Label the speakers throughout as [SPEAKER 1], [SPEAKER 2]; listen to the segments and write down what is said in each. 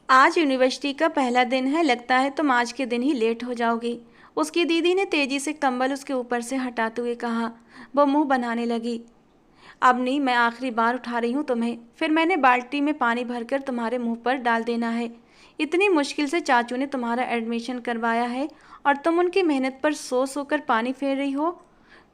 [SPEAKER 1] आज यूनिवर्सिटी का पहला दिन है, लगता है तुम आज के दिन ही लेट हो जाओगी। उसकी दीदी ने तेजी से कंबल उसके ऊपर से हटाते हुए कहा। वो मुंह बनाने लगी। अब नहीं, मैं आखिरी बार उठा रही हूँ तुम्हें, फिर मैंने बाल्टी में पानी भरकर तुम्हारे मुंह पर डाल देना है। इतनी मुश्किल से चाचू ने तुम्हारा एडमिशन करवाया है और तुम उनकी मेहनत पर सो सोकर पानी फेर रही हो।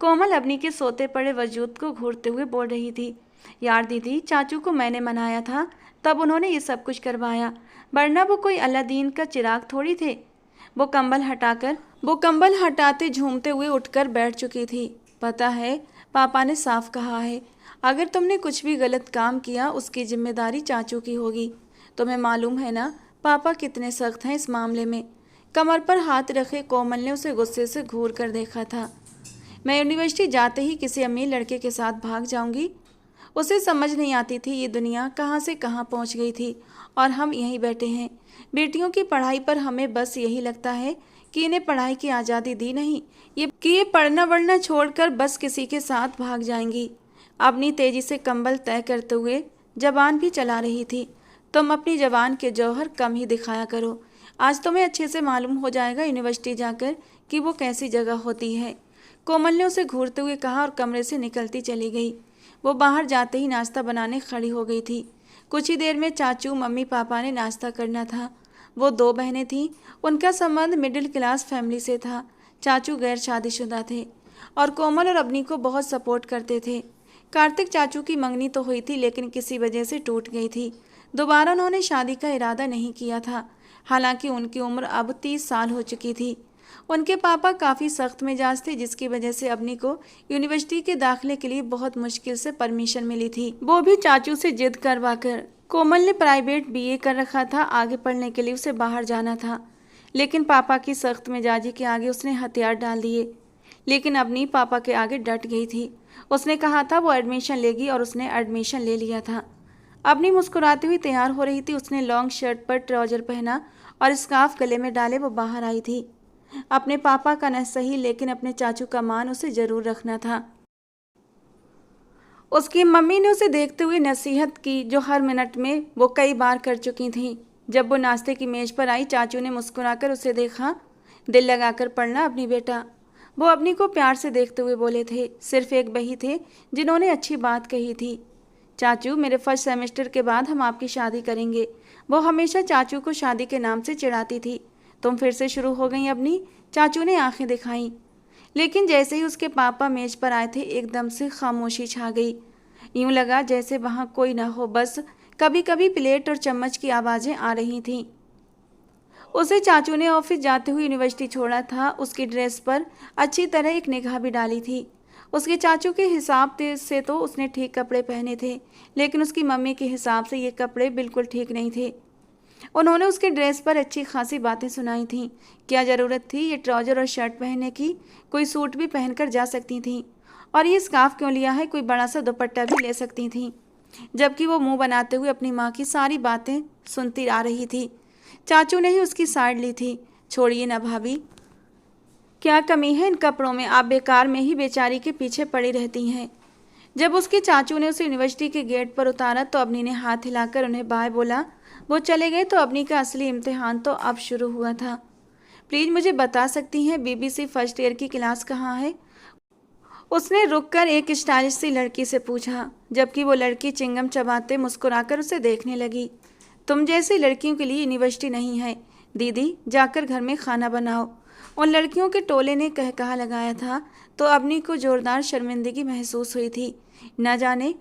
[SPEAKER 1] कोमल अपनी के सोते पड़े वजूद को घूरते हुए बोल रही थी। यार दीदी, चाचू को मैंने मनाया था, तब उन्होंने ये सब कुछ करवाया, वरना वो कोई अलादीन का चिराग थोड़ी थे। वो कंबल हटाते झूमते हुए उठकर बैठ चुकी थी। पता है, पापा ने साफ कहा है, अगर तुमने कुछ भी गलत काम किया उसकी जिम्मेदारी चाचू की होगी। तुम्हें मालूम है ना पापा कितने सख्त हैं इस मामले में। कमर पर हाथ रखे कोमल ने उसे गुस्से से घूर कर देखा था। मैं यूनिवर्सिटी जाते ही किसी अमीर लड़के के साथ भाग जाऊंगी। उसे समझ नहीं आती थी ये दुनिया कहाँ से कहाँ पहुँच गई थी और हम यहीं बैठे हैं। बेटियों की पढ़ाई पर हमें बस यही लगता है कि इन्हें पढ़ाई की आज़ादी दी नहीं, ये पढ़ना वढ़ना छोड़कर बस किसी के साथ भाग जाएंगी। अपनी तेजी से कंबल तय करते हुए जबान भी चला रही थी। तुम अपनी जबान के जौहर कम ही दिखाया करो। आज तुम्हें अच्छे से मालूम हो जाएगा यूनिवर्सिटी जाकर कि वो कैसी जगह होती है। कोमल ने उसे घूरते हुए कहा और कमरे से निकलती चली गई। वो बाहर जाते ही नाश्ता बनाने खड़ी हो गई थी। कुछ ही देर में चाचू मम्मी पापा ने नाश्ता करना था। वो दो बहनें थीं। उनका संबंध मिडिल क्लास फैमिली से था। चाचू गैर शादीशुदा थे और कोमल और अवनी को बहुत सपोर्ट करते थे। कार्तिक चाचू की मंगनी तो हुई थी, लेकिन किसी वजह से टूट गई थी। दोबारा उन्होंने शादी का इरादा नहीं किया था। हालांकि उनकी उम्र अब 30 साल हो चुकी थी। उनके पापा काफ़ी सख्त मिजाज थे, जिसकी वजह से अवनी को यूनिवर्सिटी के दाखिले के लिए बहुत मुश्किल से परमिशन मिली थी, वो भी चाचू से जिद करवाकर। कोमल ने प्राइवेट बीए कर रखा था, आगे पढ़ने के लिए उसे बाहर जाना था, लेकिन पापा की सख्त मिजाजी के आगे उसने हथियार डाल दिए। लेकिन अवनी पापा के आगे डट गई थी। उसने कहा था वो एडमिशन लेगी और उसने एडमिशन ले लिया था। अवनी मुस्कुराती हुई तैयार हो रही थी। उसने लॉन्ग शर्ट पर ट्राउजर पहना और स्कार्फ गले में डाले वो बाहर आई थी। अपने पापा का न सही, लेकिन अपने चाचू का मान उसे जरूर रखना था। उसकी मम्मी ने उसे देखते हुए नसीहत की, जो हर मिनट में वो कई बार कर चुकी थी। जब वो नाश्ते की मेज पर आई, चाचू ने मुस्कुराकर उसे देखा। दिल लगाकर पढ़ना अपनी बेटा, वो अपनी को प्यार से देखते हुए बोले थे। सिर्फ एक वही थे जिन्होंने अच्छी बात कही थी। चाचू, मेरे फर्स्ट सेमेस्टर के बाद हम आपकी शादी करेंगे। वो हमेशा चाचू को शादी के नाम से चिढ़ाती थी। तुम फिर से शुरू हो गई अपनी, चाचू ने आंखें दिखाईं। लेकिन जैसे ही उसके पापा मेज पर आए थे, एकदम से खामोशी छा गई। यूं लगा जैसे वहां कोई ना हो, बस कभी कभी प्लेट और चम्मच की आवाज़ें आ रही थीं। उसे चाचू ने ऑफिस जाते हुए यूनिवर्सिटी छोड़ा था। उसकी ड्रेस पर अच्छी तरह एक निगाह भी डाली थी। उसके चाचू के हिसाब से तो उसने ठीक कपड़े पहने थे, लेकिन उसकी मम्मी के हिसाब से ये कपड़े बिल्कुल ठीक नहीं थे। उन्होंने उसके ड्रेस पर अच्छी खासी बातें सुनाई थीं। क्या ज़रूरत थी ये ट्राउज़र और शर्ट पहनने की, कोई सूट भी पहनकर जा सकती थीं। और ये स्कार्फ क्यों लिया है, कोई बड़ा सा दुपट्टा भी ले सकती थीं। जबकि वो मुंह बनाते हुए अपनी माँ की सारी बातें सुनती आ रही थी। चाचू ने ही उसकी साइड ली थी। छोड़िए ना भाभी, क्या कमी है इन कपड़ों में, आप बेकार में ही बेचारी के पीछे पड़ी रहती हैं। जब उसके चाचू ने उसे यूनिवर्सिटी के गेट पर उतारा तो अवनी ने हाथ हिलाकर उन्हें बाय बोला। वो चले गए तो अवनी का असली इम्तिहान तो अब शुरू हुआ था। प्लीज़ मुझे बता सकती हैं बीबीसी फर्स्ट ईयर की क्लास कहाँ है? उसने रुककर एक स्टाइलिश सी लड़की से पूछा, जबकि वो लड़की चिंगम चबाते मुस्कुराकर उसे देखने लगी। तुम जैसी लड़कियों के लिए यूनिवर्सिटी नहीं है दीदी, जाकर घर में खाना बनाओ, उन लड़कियों के टोले ने कहा लगाया था। तो अवनी को जोरदार शर्मिंदगी महसूस हुई थी। न जाने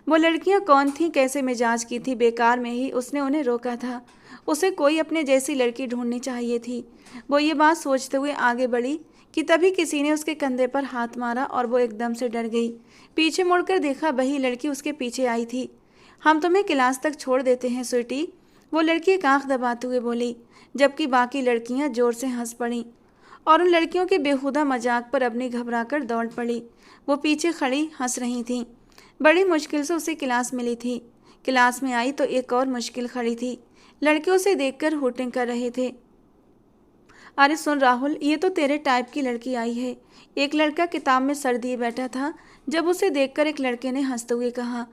[SPEAKER 1] वो लड़कियां कौन थीं, कैसे मिजाज की थी, बेकार में ही उसने उन्हें रोका था। उसे कोई अपने जैसी लड़की ढूंढनी चाहिए थी। वो ये बात सोचते हुए आगे बढ़ी कि तभी किसी ने उसके कंधे पर हाथ मारा और वो एकदम से डर गई। पीछे मुड़कर देखा, वही लड़की उसके पीछे आई थी। हम तुम्हें क्लास तक छोड़ देते हैं स्वीटी, वो लड़की एक आंख दबाते हुए बोली, जबकि बाकी लड़कियां जोर से हंस पड़ीं और उन लड़कियों के बेहुदा मजाक पर अपनी घबराकर दौड़ पड़ी। वो पीछे खड़ी हंस रही थीं। बड़ी मुश्किल से उसे क्लास मिली थी। क्लास में आई तो एक और मुश्किल खड़ी थी। लड़के उसे देखकर हुटिंग कर रहे थे। अरे सुन राहुल, ये तो तेरे टाइप की लड़की आई है, एक लड़का किताब में सर दिए बैठा था। जब उसे देखकर एक लड़के ने हंसते हुए कहा।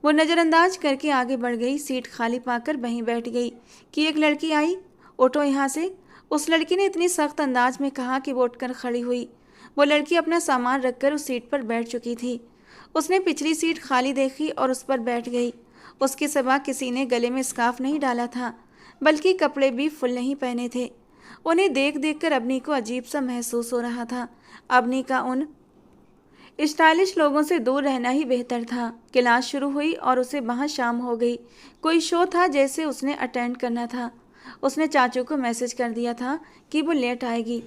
[SPEAKER 1] वो नज़रअंदाज करके आगे बढ़ गई। सीट खाली पाकर वहीं बैठ गई कि एक लड़की आई। उठो यहाँ से। उस लड़की ने इतनी सख्त अंदाज में कहा कि वो उठकर खड़ी हुई। वो लड़की अपना सामान रखकर उस सीट पर बैठ चुकी थी। उसने पिछली सीट खाली देखी और उस पर बैठ गई। उसके सिवा किसी ने गले में स्कार्फ नहीं डाला था, बल्कि कपड़े भी फुल नहीं पहने थे। उन्हें देख देख कर अवनी को अजीब सा महसूस हो रहा था। अवनी का उन स्टाइलिश लोगों से दूर रहना ही बेहतर था। क्लास शुरू हुई और उसे वहाँ शाम हो गई। कोई शो था जैसे उसने अटेंड करना था। उसने चाचू को मैसेज कर दिया था कि वो लेट आएगी।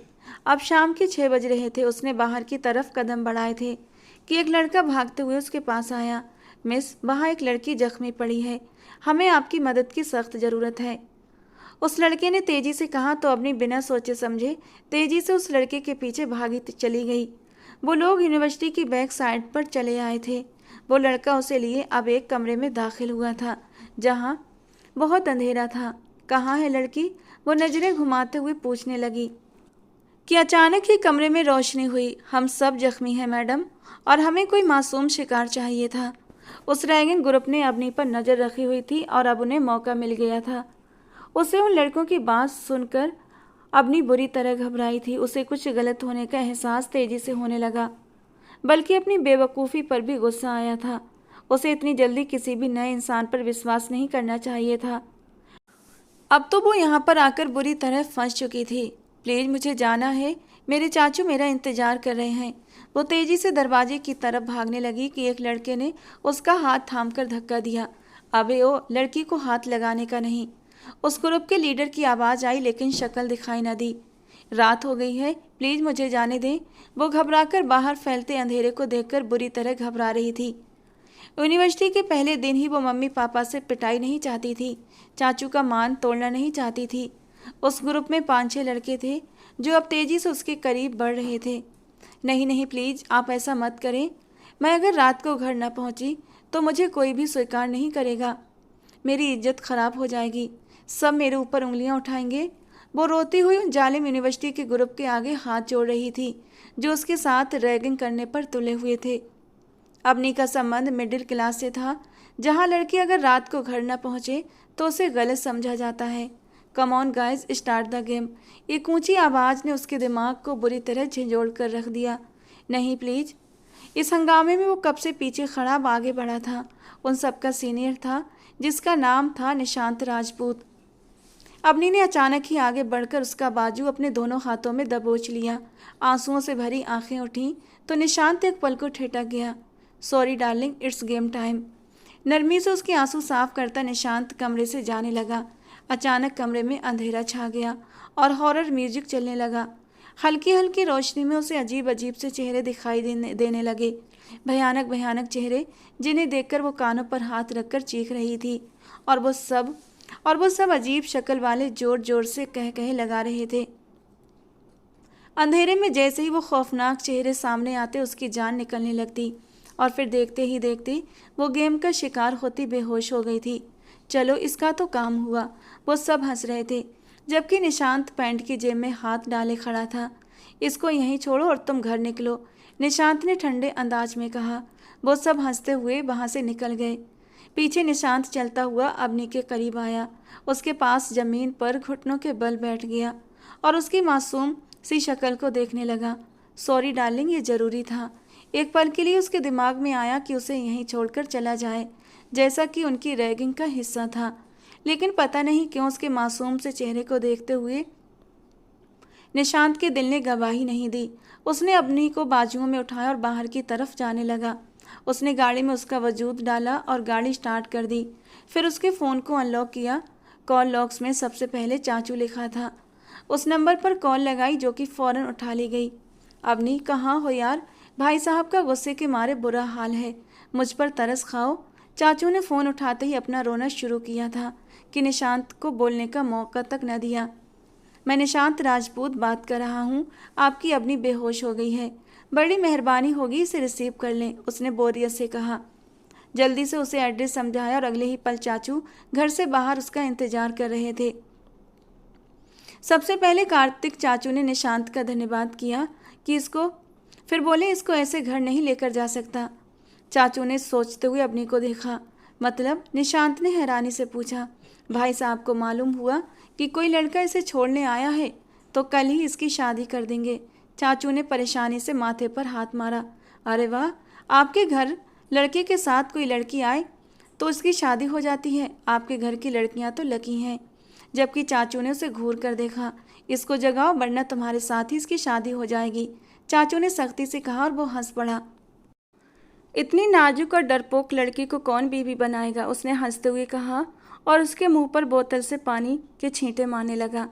[SPEAKER 1] अब शाम के 6 बज रहे थे। उसने बाहर की तरफ कदम बढ़ाए थे कि एक लड़का भागते हुए उसके पास आया। मिस, वहाँ एक लड़की जख्मी पड़ी है, हमें आपकी मदद की सख्त ज़रूरत है। उस लड़के ने तेजी से कहा तो अपनी बिना सोचे समझे तेजी से उस लड़के के पीछे भागी चली गई। वो लोग यूनिवर्सिटी की बैक साइड पर चले आए थे। वो लड़का उसे लिए अब एक कमरे में दाखिल हुआ था जहाँ बहुत अंधेरा था। कहाँ है लड़की? वो नज़रें घुमाते हुए पूछने लगी कि अचानक ही कमरे में रोशनी हुई। हम सब जख्मी हैं मैडम, और हमें कोई मासूम शिकार चाहिए था। उस रैगिंग ग्रुप ने अवनी पर नज़र रखी हुई थी और अब उन्हें मौका मिल गया था। उसे उन लड़कों की बात सुनकर अवनी बुरी तरह घबराई थी। उसे कुछ गलत होने का एहसास तेजी से होने लगा, बल्कि अपनी बेवकूफ़ी पर भी गुस्सा आया था। उसे इतनी जल्दी किसी भी नए इंसान पर विश्वास नहीं करना चाहिए था। अब तो वो यहाँ पर आकर बुरी तरह फंस चुकी थी। प्लीज़ मुझे जाना है, मेरे चाचू मेरा इंतज़ार कर रहे हैं। वो तेज़ी से दरवाजे की तरफ भागने लगी कि एक लड़के ने उसका हाथ थामकर धक्का दिया। अबे ओ, लड़की को हाथ लगाने का नहीं। उस ग्रुप के लीडर की आवाज़ आई, लेकिन शक्ल दिखाई न दी। रात हो गई है, प्लीज़ मुझे जाने दें। वो घबराकर बाहर फैलते अंधेरे को देखकर बुरी तरह घबरा रही थी। यूनिवर्सिटी के पहले दिन ही वो मम्मी पापा से पिटाई नहीं चाहती थी, चाचू का मान तोड़ना नहीं चाहती थी। उस ग्रुप में 5-6 लड़के थे जो अब तेज़ी से उसके करीब बढ़ रहे थे। नहीं नहीं, प्लीज़ आप ऐसा मत करें। मैं अगर रात को घर न पहुंची तो मुझे कोई भी स्वीकार नहीं करेगा। मेरी इज्जत खराब हो जाएगी, सब मेरे ऊपर उंगलियां उठाएंगे। वो रोती हुई उन जालिम यूनिवर्सिटी के ग्रुप के आगे हाथ जोड़ रही थी जो उसके साथ रैगिंग करने पर तुले हुए थे। अवनी का संबंध मिडिल क्लास से था, जहां लड़की अगर रात को घर न पहुंचे तो उसे गलत समझा जाता है। Come on guys, start the game. एक ऊंची आवाज़ ने उसके दिमाग को बुरी तरह झंझोड़ कर रख दिया। नहीं प्लीज। इस हंगामे में वो कब से पीछे खड़ा अब आगे बढ़ा था। उन सबका सीनियर था, जिसका नाम था निशांत राजपूत। अवनी ने अचानक ही आगे बढ़कर उसका बाजू अपने दोनों हाथों में दबोच लिया। आंसुओं से भरी आंखें उठीं तो निशांत एक पल को ठिठक गया। Sorry darling, it's game time. नरमी से उसके आंसू साफ करता निशांत कमरे से जाने लगा। अचानक कमरे में अंधेरा छा गया और हॉरर म्यूजिक चलने लगा। हल्की हल्की रोशनी में उसे अजीब अजीब से चेहरे दिखाई देने लगे। भयानक भयानक चेहरे, जिन्हें देखकर वो कानों पर हाथ रखकर चीख रही थी। और वो सब अजीब शक्ल वाले जोर जोर से कह कहे लगा रहे थे। अंधेरे में जैसे ही वो खौफनाक चेहरे सामने आते उसकी जान निकलने लगती और फिर देखते ही देखते वो गेम का शिकार होती बेहोश हो गई थी। चलो, इसका तो काम हुआ। वो सब हंस रहे थे, जबकि निशांत पैंट की जेब में हाथ डाले खड़ा था। इसको यहीं छोड़ो और तुम घर निकलो, निशांत ने ठंडे अंदाज में कहा। वो सब हंसते हुए वहाँ से निकल गए। पीछे निशांत चलता हुआ अवनी के करीब आया। उसके पास जमीन पर घुटनों के बल बैठ गया और उसकी मासूम सी शक्ल को देखने लगा। सॉरी डार्लिंग, ये ज़रूरी था। एक पल के लिए उसके दिमाग में आया कि उसे यहीं छोड़कर चला जाए, जैसा कि उनकी रैगिंग का हिस्सा था। लेकिन पता नहीं क्यों उसके मासूम से चेहरे को देखते हुए निशांत के दिल ने गवाही नहीं दी। उसने अवनी को बाजुओं में उठाया और बाहर की तरफ जाने लगा। उसने गाड़ी में उसका वजूद डाला और गाड़ी स्टार्ट कर दी। फिर उसके फ़ोन को अनलॉक किया। कॉल लॉग्स में सबसे पहले चाचू लिखा था। उस नंबर पर कॉल लगाई, जो कि फ़ौरन उठा ली गई। अवनी, कहाँ हो यार? भाई साहब का गुस्से के मारे बुरा हाल है, मुझ पर तरस खाओ। चाचू ने फ़ोन उठाते ही अपना रोना शुरू किया था कि निशांत को बोलने का मौका तक न दिया। मैं निशांत राजपूत बात कर रहा हूँ, आपकी अवनी बेहोश हो गई है। बड़ी मेहरबानी होगी इसे रिसीव कर लें, उसने बोरियत से कहा। जल्दी से उसे एड्रेस समझाया और अगले ही पल चाचू घर से बाहर उसका इंतजार कर रहे थे। सबसे पहले कार्तिक चाचू ने निशांत का धन्यवाद किया कि फिर बोले इसको ऐसे घर नहीं लेकर जा सकता। चाचू ने सोचते हुए अवनी को देखा। मतलब? निशांत ने हैरानी से पूछा। भाई साहब को मालूम हुआ कि कोई लड़का इसे छोड़ने आया है तो कल ही इसकी शादी कर देंगे। चाचू ने परेशानी से माथे पर हाथ मारा। अरे वाह, आपके घर लड़के के साथ कोई लड़की आए तो उसकी शादी हो जाती है। आपके घर की लड़कियां तो लकी हैं। जबकि चाचू ने उसे घूर कर देखा। इसको जगाओ वरना तुम्हारे साथ ही इसकी शादी हो जाएगी, चाचू ने सख्ती से कहा और वो हंस पड़ा। इतनी नाजुक और डरपोक लड़की को कौन बीवी बनाएगा, उसने हंसते हुए कहा और उसके मुंह पर बोतल से पानी के छींटे मारने लगा।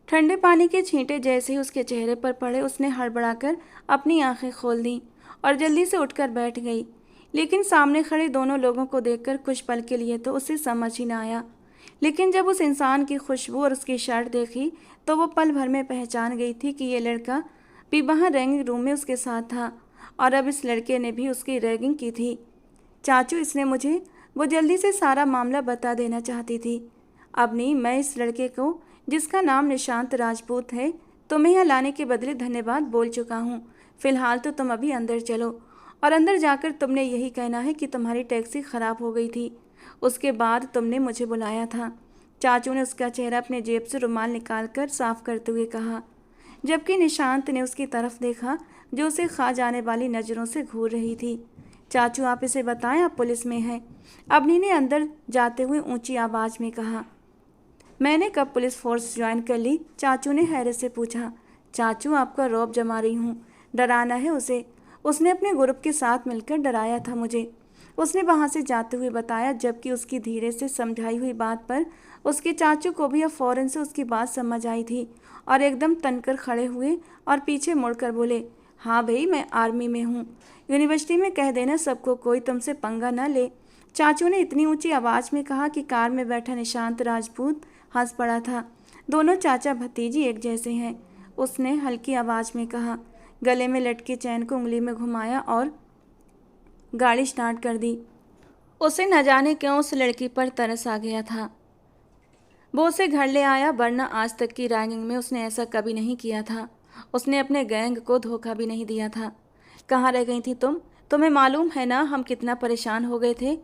[SPEAKER 1] ठंडे पानी के छींटे जैसे ही उसके चेहरे पर पड़े उसने हड़बड़ाकर अपनी आंखें खोल दी और जल्दी से उठकर बैठ गई। लेकिन सामने खड़े दोनों लोगों को देखकर कुछ पल के लिए तो उसे समझ ही ना आया। लेकिन जब उस इंसान की खुशबू और उसकी शर्ट देखी तो वो पल भर में पहचान गई थी कि ये लड़का भी वहाँ रैगिंग रूम में उसके साथ था और अब इस लड़के ने भी उसकी रैगिंग की थी। चाचू, इसने मुझे वो जल्दी से सारा मामला बता देना चाहती थी। अब नहीं, मैं इस लड़के को जिसका नाम निशांत राजपूत है तुम्हें यहाँ लाने के बदले धन्यवाद बोल चुका हूँ। फिलहाल तो तुम अभी अंदर चलो और अंदर जाकर तुमने यही कहना है कि तुम्हारी टैक्सी ख़राब हो गई थी, उसके बाद तुमने मुझे बुलाया था। चाचू ने उसका चेहरा अपने जेब से रुमाल निकालकर साफ करते हुए कहा, जबकि निशांत ने उसकी तरफ देखा जो उसे खा जाने वाली नज़रों से घूर रही थी। चाचू, आप इसे बताएं, आप पुलिस में हैं, अवनी ने अंदर जाते हुए ऊंची आवाज़ में कहा। मैंने कब पुलिस फोर्स ज्वाइन कर ली, चाचू ने हैरत से पूछा। चाचू, आपका रौब जमा रही हूँ, डराना है उसे, उसने अपने ग्रुप के साथ मिलकर डराया था मुझे, उसने वहाँ से जाते हुए बताया। जबकि उसकी धीरे से समझाई हुई बात पर उसके चाचू को भी अब फ़ौरन से उसकी बात समझ आई थी और एकदम तनकर खड़े हुए और पीछे मुड़कर बोले, हाँ भाई, मैं आर्मी में हूँ, यूनिवर्सिटी में कह देना सबको, कोई तुमसे पंगा न ले, चाचू ने इतनी ऊंची आवाज़ में कहा कि कार में बैठा निशांत राजपूत हंस पड़ा था। दोनों चाचा भतीजी एक जैसे हैं, उसने हल्की आवाज़ में कहा। गले में लटके चैन को उंगली में घुमाया और गाड़ी स्टार्ट कर दी। उसे न जाने क्यों उस लड़की पर तरस आ गया था। वो उसे घर ले आया, वरना आज तक की रैगिंग में उसने ऐसा कभी नहीं किया था। उसने अपने गैंग को धोखा भी नहीं दिया था। कहाँ रह गई थी तुम? तुम्हें मालूम है ना हम कितना परेशान हो गए थे।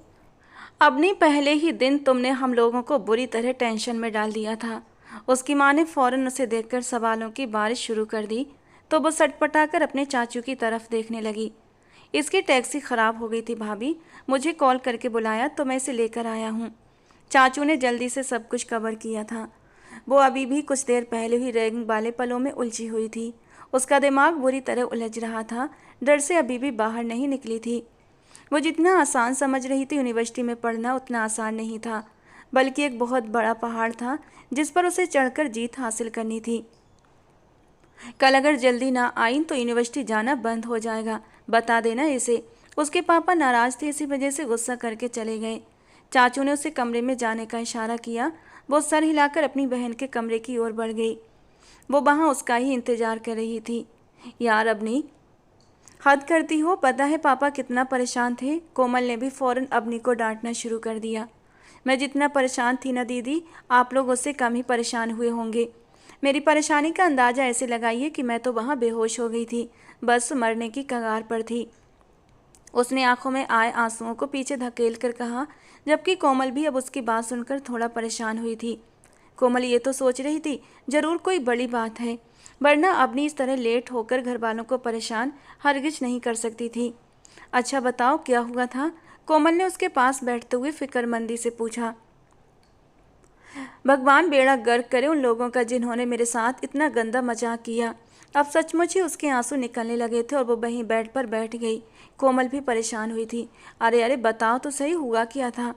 [SPEAKER 1] अपनी पहले ही दिन तुमने हम लोगों को बुरी तरह टेंशन में डाल दिया था। उसकी माँ ने फ़ौरन उसे देखकर सवालों की बारिश शुरू कर दी तो वो सटपटाकर अपने चाचू की तरफ देखने लगी। इसकी टैक्सी ख़राब हो गई थी भाभी, मुझे कॉल करके बुलाया तो मैं इसे लेकर आया हूँ। चाचू ने जल्दी से सब कुछ कवर किया था। वो अभी भी कुछ देर पहले ही रैगिंग वाले पलों में उलझी हुई थी। उसका दिमाग बुरी तरह उलझ रहा था, डर से अभी भी बाहर नहीं निकली थी। वो जितना आसान समझ रही थी यूनिवर्सिटी में पढ़ना उतना आसान नहीं था, बल्कि एक बहुत बड़ा पहाड़ था जिस पर उसे चढ़कर जीत हासिल करनी थी। कल अगर जल्दी ना आई तो यूनिवर्सिटी जाना बंद हो जाएगा, बता देना इसे। उसके पापा नाराज थे, इसी वजह से गुस्सा करके चले गए। चाचू ने उसे कमरे में जाने का इशारा किया। वो सर हिलाकर अपनी बहन के कमरे की ओर बढ़ गई। वो वहाँ उसका ही इंतजार कर रही थी। यार अवनी, हद करती हो, पता है पापा कितना परेशान थे। कोमल ने भी फ़ौरन अवनी को डांटना शुरू कर दिया। मैं जितना परेशान थी ना दीदी, आप लोग उससे कम ही परेशान हुए होंगे। मेरी परेशानी का अंदाज़ा ऐसे लगाइए कि मैं तो वहाँ बेहोश हो गई थी, बस मरने की कगार पर थी। उसने आंखों में आए आंसुओं को पीछे धकेल कर कहा, जबकि कोमल भी अब उसकी बात सुनकर थोड़ा परेशान हुई थी। कोमल ये तो सोच रही थी ज़रूर कोई बड़ी बात है, वरना अपनी इस तरह लेट होकर घर वालों को परेशान हरगिज नहीं कर सकती थी। अच्छा बताओ क्या हुआ था? कोमल ने उसके पास बैठते हुए फिक्रमंदी से पूछा। भगवान बेड़ा गर्क करे उन लोगों का जिन्होंने मेरे साथ इतना गंदा मजाक किया। अब सचमुच ही उसके आंसू निकलने लगे थे और वो वहीं बेड पर बैठ गई। कोमल भी परेशान हुई थी। अरे अरे बताओ तो सही, हुआ क्या था?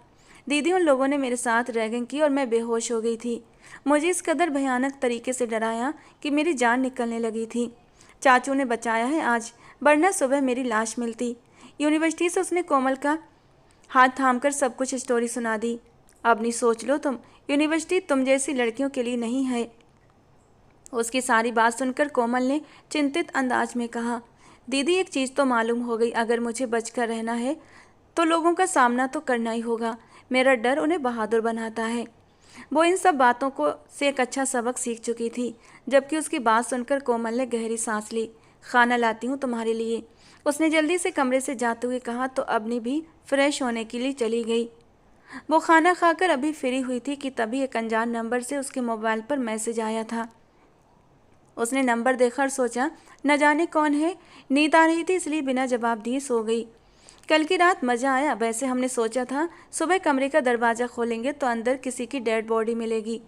[SPEAKER 1] दीदी, उन लोगों ने मेरे साथ रैगिंग की और मैं बेहोश हो गई थी। मुझे इस कदर भयानक तरीके से डराया कि मेरी जान निकलने लगी थी। चाचू ने बचाया है आज, वरना सुबह मेरी लाश मिलती। यूनिवर्सिटी से उसने कोमल का हाथ थामकर सब कुछ स्टोरी सुना दी। अब नहीं, सोच लो तुम, यूनिवर्सिटी तुम जैसी लड़कियों के लिए नहीं है। उसकी सारी बात सुनकर कोमल ने चिंतित अंदाज में कहा, दीदी एक चीज़ तो मालूम हो गई, अगर मुझे बचकर रहना है तो लोगों का सामना तो करना ही होगा। मेरा डर उन्हें बहादुर बनाता है। वो इन सब बातों को से एक अच्छा सबक सीख चुकी थी। जबकि उसकी बात सुनकर कोमल ने गहरी सांस ली। खाना लाती हूँ तुम्हारे लिए। उसने जल्दी से कमरे से जाते हुए कहा तो अबनी भी फ्रेश होने के लिए चली गई। वो खाना खाकर अभी फ्री हुई थी कि तभी एक अनजान नंबर से उसके मोबाइल पर मैसेज आया था। उसने नंबर देखा और सोचा न जाने कौन है। नींद आ रही थी इसलिए बिना जवाब दिए सो गई। कल की रात मज़ा आया। वैसे हमने सोचा था सुबह कमरे का दरवाज़ा खोलेंगे तो अंदर किसी की डेड बॉडी मिलेगी।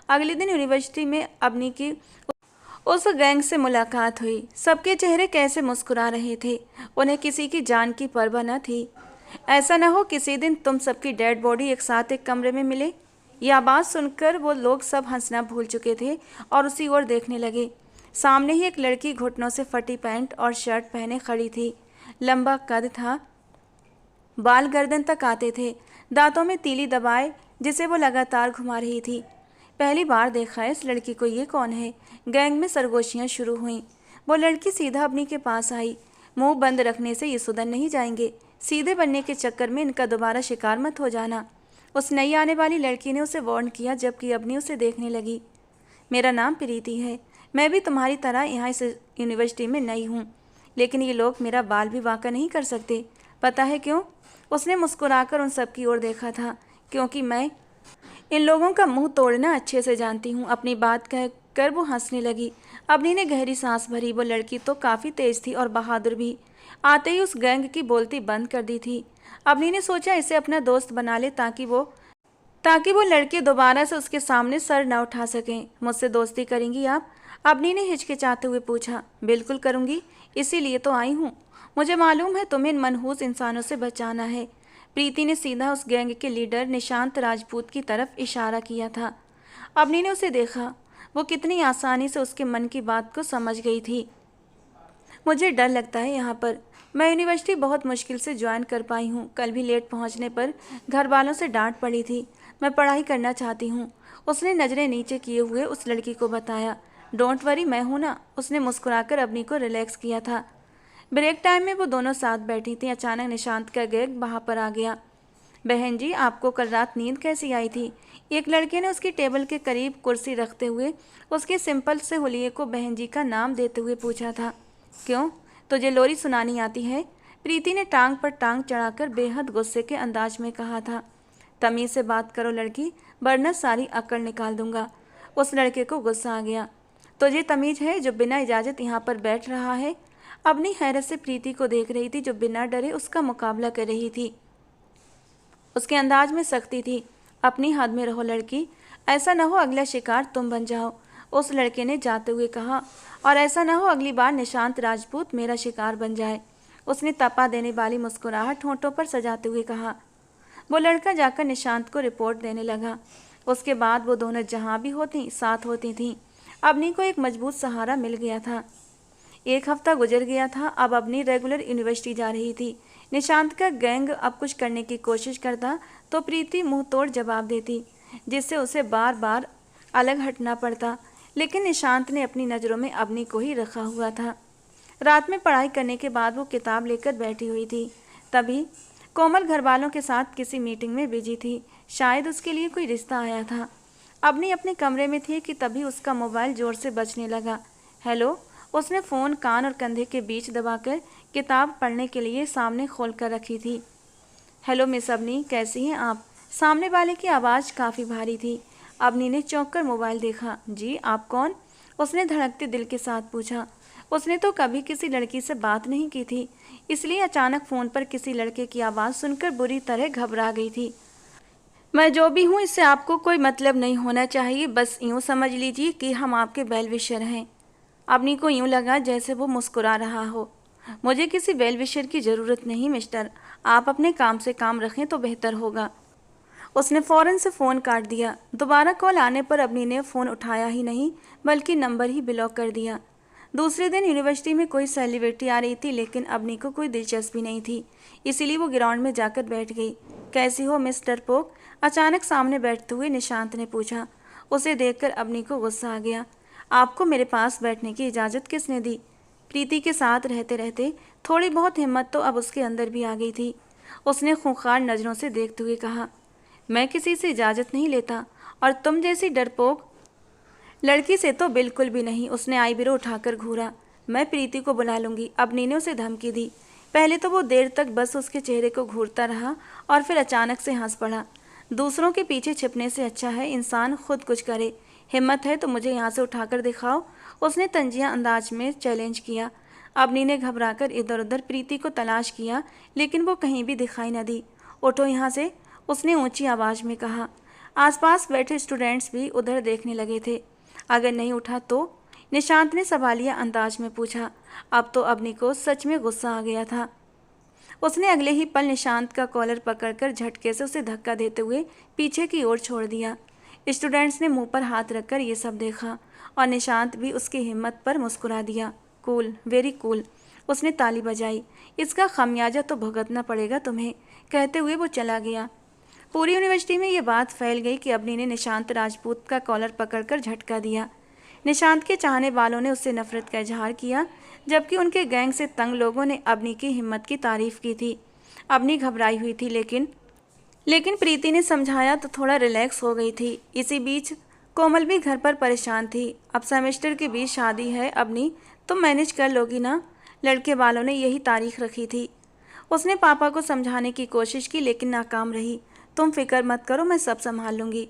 [SPEAKER 1] अगले दिन यूनिवर्सिटी में अबनी की उस गैंग से मुलाकात हुई। सबके चेहरे कैसे मुस्कुरा रहे थे। उन्हें किसी की जान की परवाह न थी। ऐसा न हो किसी दिन तुम सबकी डेड बॉडी एक साथ एक कमरे में मिले। यह आवाज़ सुनकर वो लोग सब हंसना भूल चुके थे और उसी ओर देखने लगे। सामने ही एक लड़की घुटनों से फटी पैंट और शर्ट पहने खड़ी थी। लंबा कद था, बाल गर्दन तक आते थे, दांतों में तीली दबाए जिसे वो लगातार घुमा रही थी। पहली बार देखा है इस लड़की को, ये कौन है? गैंग में सरगोशियाँ शुरू हुईं। वो लड़की सीधा अपनी के पास आई। मुंह बंद रखने से ये सुधर नहीं जाएंगे। सीधे बनने के चक्कर में इनका दोबारा शिकार मत हो जाना। उस नई आने वाली लड़की ने उसे वार्न किया जबकि अबनी उसे देखने लगी। मेरा नाम प्रीति है। मैं भी तुम्हारी तरह यहाँ इस यूनिवर्सिटी में नई हूँ, लेकिन ये लोग मेरा बाल भी वाका नहीं कर सकते। पता है क्यों? उसने मुस्कुराकर उन सब की ओर देखा था। क्योंकि मैं इन लोगों का मुंह तोड़ना अच्छे से जानती हूँ। अपनी बात कहकर वो हंसने लगी। अबनी ने गहरी सांस भरी। वो लड़की तो काफ़ी तेज थी और बहादुर भी। आते ही उस गैंग की बोलती बंद कर दी थी। अबनी ने सोचा इसे अपना दोस्त बना ले ताकि वो लड़के दोबारा से उसके सामने सर न उठा सकें। मुझसे दोस्ती करेंगी आप? अबनी ने हिचकिचाते हुए पूछा। बिल्कुल करूँगी, इसीलिए तो आई हूँ। मुझे मालूम है तुम्हें इन मनहूस इंसानों से बचाना है। प्रीति ने सीधा उस गैंग के लीडर निशांत राजपूत की तरफ इशारा किया था। अबनी ने उसे देखा। वो कितनी आसानी से उसके मन की बात को समझ गई थी। मुझे डर लगता है यहाँ पर। मैं यूनिवर्सिटी बहुत मुश्किल से ज्वाइन कर पाई हूँ। कल भी लेट पहुँचने पर घर वालों से डांट पड़ी थी। मैं पढ़ाई करना चाहती हूँ। उसने नज़रें नीचे किए हुए उस लड़की को बताया। डोंट वरी, मैं हूँ ना। उसने मुस्कुराकर अबनी को रिलैक्स किया था। ब्रेक टाइम में वो दोनों साथ बैठी थी। अचानक निशांत का गैंग वहाँ पर आ गया। बहन जी, आपको कल रात नींद कैसी आई थी? एक लड़के ने उसकी टेबल के करीब कुर्सी रखते हुए उसके सिंपल से हुलिये को बहन जी का नाम देते हुए पूछा था। क्यों, तुझे लोरी सुनानी आती है? प्रीति ने टांग पर टांग चढ़ाकर बेहद गुस्से के अंदाज में कहा था। तमीज़ से बात करो लड़की, वरना सारी अकड़ निकाल दूंगा। उस लड़के को गुस्सा आ गया। तुझे तमीज़ है जो बिना इजाज़त यहाँ पर बैठ रहा है? अपनी हैरत से प्रीति को देख रही थी जो बिना डरे उसका मुकाबला कर रही थी। उसके अंदाज में सख्ती थी। अपनी हद में रहो लड़की, ऐसा न हो अगला शिकार तुम बन जाओ। उस लड़के ने जाते हुए कहा। और ऐसा न हो अगली बार निशांत राजपूत मेरा शिकार बन जाए। उसने तपा देने वाली मुस्कुराहट होंठों पर सजाते हुए कहा। वो लड़का जाकर निशांत को रिपोर्ट देने लगा। उसके बाद वो दोनों जहाँ भी होती साथ होती थीं। अबनी को एक मजबूत सहारा मिल गया था। एक हफ्ता गुजर गया था। अब अबनी रेगुलर यूनिवर्सिटी जा रही थी। निशांत का गैंग अब कुछ करने की कोशिश करता तो प्रीति मुंह तोड़ जवाब देती, जिससे उसे बार बार अलग हटना पड़ता। लेकिन निशांत ने अपनी नज़रों में अबनी को ही रखा हुआ था। रात में पढ़ाई करने के बाद वो किताब लेकर बैठी हुई थी। तभी कोमल घरवालों के साथ किसी मीटिंग में बिजी थी। शायद उसके लिए कोई रिश्ता आया था। अबनी अपने कमरे में थी कि तभी उसका मोबाइल जोर से बजने लगा। हेलो। उसने फ़ोन कान और कंधे के बीच दबाकर किताब पढ़ने के लिए सामने खोल कर रखी थी। हेलो मिस अबनी, कैसी हैं आप? सामने वाले की आवाज़ काफ़ी भारी थी। अबनी ने चौंक कर मोबाइल देखा। जी, आप कौन? उसने धड़कते दिल के साथ पूछा। उसने तो कभी किसी लड़की से बात नहीं की थी, इसलिए अचानक फ़ोन पर किसी लड़के की आवाज़ सुनकर बुरी तरह घबरा गई थी। मैं जो भी हूँ इससे आपको कोई मतलब नहीं होना चाहिए। बस यूँ समझ लीजिए कि हम आपके वेल विशर हैं। अबनी को यूँ लगा जैसे वो मुस्कुरा रहा हो। मुझे किसी वेल विशर की ज़रूरत नहीं मिस्टर, आप अपने काम से काम रखें तो बेहतर होगा। उसने फ़ौरन से फ़ोन काट दिया। दोबारा कॉल आने पर अबनी ने फ़ोन उठाया ही नहीं बल्कि नंबर ही ब्लॉक कर दिया। दूसरे दिन यूनिवर्सिटी में कोई सेलिब्रिटी आ रही थी, लेकिन अबनी को कोई दिलचस्पी नहीं थी, इसीलिए वो ग्राउंड में जाकर बैठ गई। कैसी हो मिस्टर पोक? अचानक सामने बैठते हुए निशांत ने पूछा। उसे देखकर अबनी को गुस्सा आ गया। आपको मेरे पास बैठने की इजाज़त किसने दी? प्रीति के साथ रहते रहते थोड़ी बहुत हिम्मत तो अब उसके अंदर भी आ गई थी। उसने खूंखार नज़रों से देखते हुए कहा, मैं किसी से इजाज़त नहीं लेता, और तुम जैसी डरपोक लड़की से तो बिल्कुल भी नहीं। उसने आईब्रो उठाकर घूरा। मैं प्रीति को बुला लूँगी, अबनी ने उसे धमकी दी। पहले तो वो देर तक बस उसके चेहरे को घूरता रहा और फिर अचानक से हंस पड़ा। दूसरों के पीछे छिपने से अच्छा है इंसान खुद कुछ करे। हिम्मत है तो मुझे यहाँ से उठाकर दिखाओ, उसने तंजिया अंदाज में चैलेंज किया। अवनी ने घबराकर इधर उधर प्रीति को तलाश किया, लेकिन वो कहीं भी दिखाई न दी। उठो यहाँ से, उसने ऊंची आवाज़ में कहा। आसपास बैठे स्टूडेंट्स भी उधर देखने लगे थे। अगर नहीं उठा तो? निशांत ने सवालिया अंदाज में पूछा। अब तो अवनी को सच में गुस्सा आ गया था। उसने अगले ही पल निशांत का कॉलर पकड़कर झटके से उसे धक्का देते हुए पीछे की ओर छोड़ दिया। स्टूडेंट्स ने मुंह पर हाथ रखकर ये सब देखा और निशांत भी उसकी हिम्मत पर मुस्कुरा दिया। कूल, वेरी कूल, उसने ताली बजाई। इसका खमियाजा तो भुगतना पड़ेगा तुम्हें, कहते हुए वो चला गया। पूरी यूनिवर्सिटी में ये बात फैल गई कि अवनी ने निशांत राजपूत का कॉलर पकड़कर झटका दिया। निशांत के चाहने वालों ने उससे नफरत का इजहार किया, जबकि उनके गैंग से तंग लोगों ने अवनी की हिम्मत की तारीफ की थी। अवनी घबराई हुई थी, लेकिन प्रीति ने समझाया तो थोड़ा रिलैक्स हो गई थी। इसी बीच कोमल भी घर पर परेशान थी। अब सेमेस्टर के बीच शादी है अवनी, तुम मैनेज कर लोगी ना? लड़के वालों ने यही तारीख रखी थी। उसने पापा को समझाने की कोशिश की, लेकिन नाकाम रही। तुम फिक्र मत करो, मैं सब संभाल लूँगी,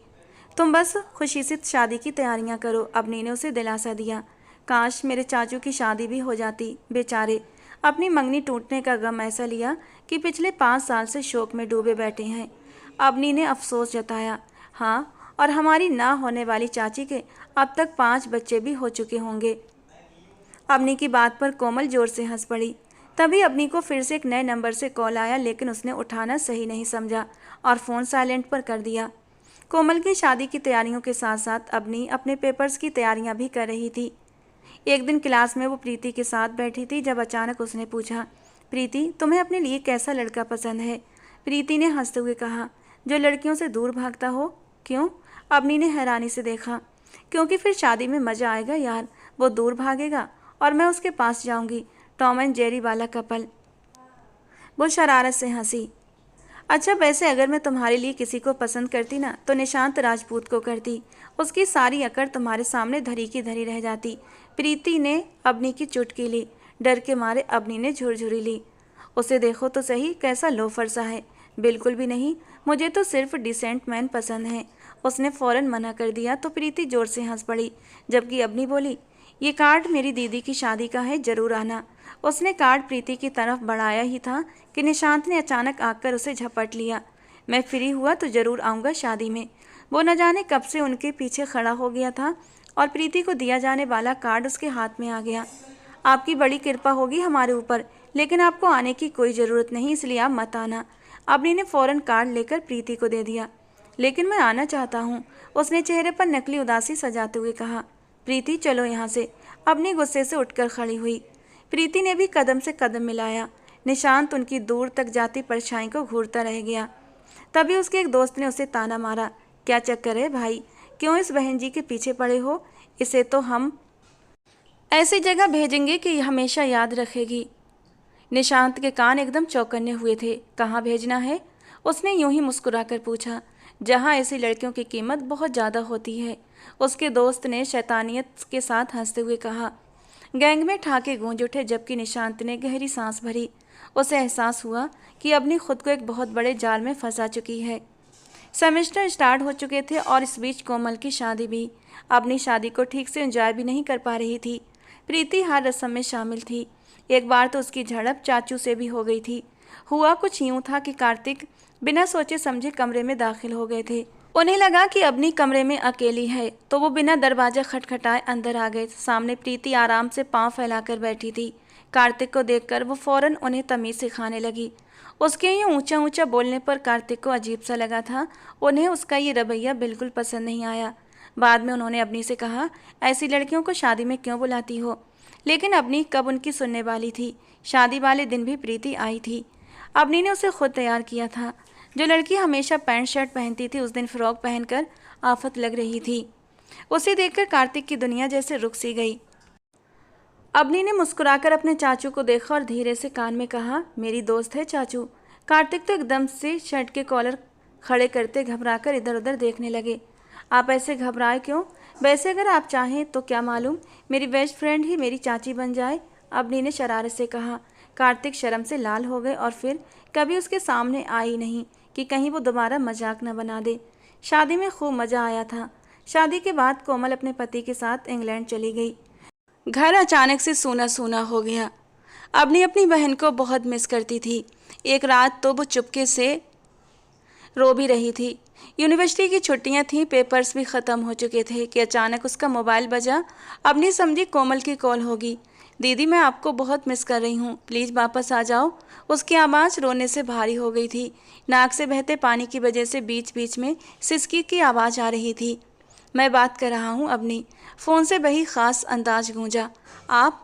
[SPEAKER 1] तुम बस खुशी से शादी की तैयारियां करो, अवनी ने उसे दिलासा दिया। काश मेरे चाचू की शादी भी हो जाती, बेचारे अपनी मंगनी टूटने का गम ऐसा लिया कि पिछले 5 साल से शोक में डूबे बैठे हैं, अवनी ने अफसोस जताया। हाँ, और हमारी ना होने वाली चाची के अब तक 5 बच्चे भी हो चुके होंगे। अवनी की बात पर कोमल जोर से हंस पड़ी। तभी अवनी को फिर से एक नए नंबर से कॉल आया, लेकिन उसने उठाना सही नहीं समझा और फ़ोन साइलेंट पर कर दिया। कोमल की शादी की तैयारियों के साथ साथ अवनी अपने पेपर्स की तैयारियां भी कर रही थी। एक दिन क्लास में वो प्रीति के साथ बैठी थी, जब अचानक उसने पूछा, प्रीति तुम्हें अपने लिए कैसा लड़का पसंद है? प्रीति ने हंसते हुए कहा, जो लड़कियों से दूर भागता हो। क्यों? अवनी ने हैरानी से देखा। क्योंकि फिर शादी में मज़ा आएगा यार, वो दूर भागेगा और मैं उसके पास जाऊंगी, टॉम एंड जेरी वाला कपल। वो शरारत से हंसी। अच्छा, वैसे अगर मैं तुम्हारे लिए किसी को पसंद करती ना तो निशांत राजपूत को करती, उसकी सारी अकड़ तुम्हारे सामने धरी की धरी रह जाती। प्रीति ने अवनी की चुटकी ली। डर के मारे अवनी ने झुरझुरी ली। उसे देखो तो सही, कैसा लोफर सा है। बिल्कुल भी नहीं, मुझे तो सिर्फ डिसेंट मैन पसंद है, उसने फ़ौरन मना कर दिया। तो प्रीति जोर से हंस पड़ी, जबकि अवनी बोली, ये कार्ड मेरी दीदी की शादी का है, जरूर आना। उसने कार्ड प्रीति की तरफ बढ़ाया ही था कि निशांत ने अचानक आकर उसे झपट लिया। मैं फ्री हुआ तो ज़रूर आऊँगा शादी में। वो न जाने कब से उनके पीछे खड़ा हो गया था और प्रीति को दिया जाने वाला कार्ड उसके हाथ में आ गया। आपकी बड़ी कृपा होगी हमारे ऊपर, लेकिन आपको आने की कोई ज़रूरत नहीं, इसलिए आप मत आना। अवनी ने फ़ौरन कार्ड लेकर प्रीति को दे दिया। लेकिन मैं आना चाहता हूँ, उसने चेहरे पर नकली उदासी सजाते हुए कहा। प्रीति चलो यहाँ से, अवनी गुस्से से उठकर खड़ी हुई। प्रीति ने भी कदम से कदम मिलाया। निशांत उनकी दूर तक जाती परछाई को घूरता रह गया। तभी उसके एक दोस्त ने उसे ताना मारा, क्या चक्कर है भाई, क्यों इस बहन जी के पीछे पड़े हो? इसे तो हम ऐसी जगह भेजेंगे कि हमेशा याद रखेगी। निशांत के कान एकदम चौकन्ने हुए थे। कहाँ भेजना है? उसने यूं ही मुस्कुराकर पूछा, जहाँ ऐसी लड़कियों की कीमत बहुत ज़्यादा होती है, उसके दोस्त ने शैतानियत के साथ हंसते हुए कहा। गैंग में ठाके गूंज उठे, जबकि निशांत ने गहरी सांस भरी। उसे एहसास हुआ कि अपनी खुद को एक बहुत बड़े जाल में फंसा चुकी है। सेमेस्टर स्टार्ट हो चुके थे और इस बीच कोमल की शादी भी। अपनी शादी को ठीक से एंजॉय भी नहीं कर पा रही थी। प्रीति हर रस्म में शामिल थी। एक बार तो उसकी झड़प चाचू से भी हो गई थी। हुआ कुछ यूं था कि कार्तिक बिना सोचे समझे कमरे में दाखिल हो गए थे। उन्हें लगा कि अपनी कमरे में अकेली है, तो वो बिना दरवाजा खटखटाए अंदर आ गए। सामने प्रीति आराम से पांव फैलाकर बैठी थी। कार्तिक को देखकर वो फौरन उन्हें तमीज़ सिखाने लगी। उसके ये ऊंचा ऊंचा बोलने पर कार्तिक को अजीब सा लगा था। उन्हें उसका ये रवैया बिल्कुल पसंद नहीं आया। बाद में उन्होंने अवनी से कहा, ऐसी लड़कियों को शादी में क्यों बुलाती हो? लेकिन अवनी कब उनकी सुनने वाली थी। शादी वाले दिन भी प्रीति आई थी। अवनी ने उसे खुद तैयार किया था। जो लड़की हमेशा पैंट शर्ट पहनती थी, उस दिन फ्रॉक पहनकर आफत लग रही थी। उसे देखकर कार्तिक की दुनिया जैसे रुक सी गई। अवनी ने मुस्कुराकर अपने चाचू को देखा और धीरे से कान में कहा, मेरी दोस्त है चाचू। कार्तिक तो एकदम से शर्ट के कॉलर खड़े करते घबराकर इधर उधर देखने लगे। आप ऐसे घबराए क्यों? वैसे अगर आप चाहें तो क्या मालूम मेरी बेस्ट फ्रेंड ही मेरी चाची बन जाए, अवनी ने शरारत से कहा। कार्तिक शर्म से लाल हो गए और फिर कभी उसके सामने आई नहीं कि कहीं वो दोबारा मजाक न बना दे। शादी में खूब मज़ा आया था। शादी के बाद कोमल अपने पति के साथ इंग्लैंड चली गई। घर अचानक से सूना सूना हो गया। अवनी अपनी बहन को बहुत मिस करती थी। एक रात तो वो चुपके से रो भी रही थी। यूनिवर्सिटी की छुट्टियां थीं, पेपर्स भी ख़त्म हो चुके थे कि अचानक उसका मोबाइल बजा। अवनी समझी कोमल की कॉल होगी। दीदी, मैं आपको बहुत मिस कर रही हूँ, प्लीज़ वापस आ जाओ। उसकी आवाज़ रोने से भारी हो गई थी। नाक से बहते पानी की वजह से बीच बीच में सिसकी की आवाज़ आ रही थी। मैं बात कर रहा हूँ अवनी। फ़ोन से वही ख़ास अंदाज गूंजा। आप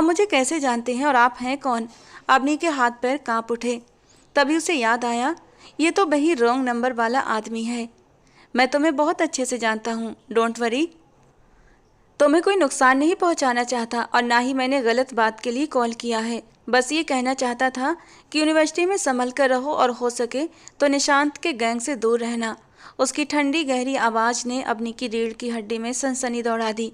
[SPEAKER 1] मुझे कैसे जानते हैं और आप हैं कौन? अवनी के हाथ पैर कांप उठे। तभी उसे याद आया, ये तो वही रॉन्ग नंबर वाला आदमी है। मैं तुम्हें बहुत अच्छे से जानता हूँ, डोंट वरी। तुम्हें कोई नुकसान नहीं पहुँचाना चाहता और ना ही मैंने गलत बात के लिए कॉल किया है। बस ये कहना चाहता था कि यूनिवर्सिटी में संभल कर रहो और हो सके तो निशांत के गैंग से दूर रहना। उसकी ठंडी गहरी आवाज़ ने अवनी की रीढ़ की हड्डी में सनसनी दौड़ा दी।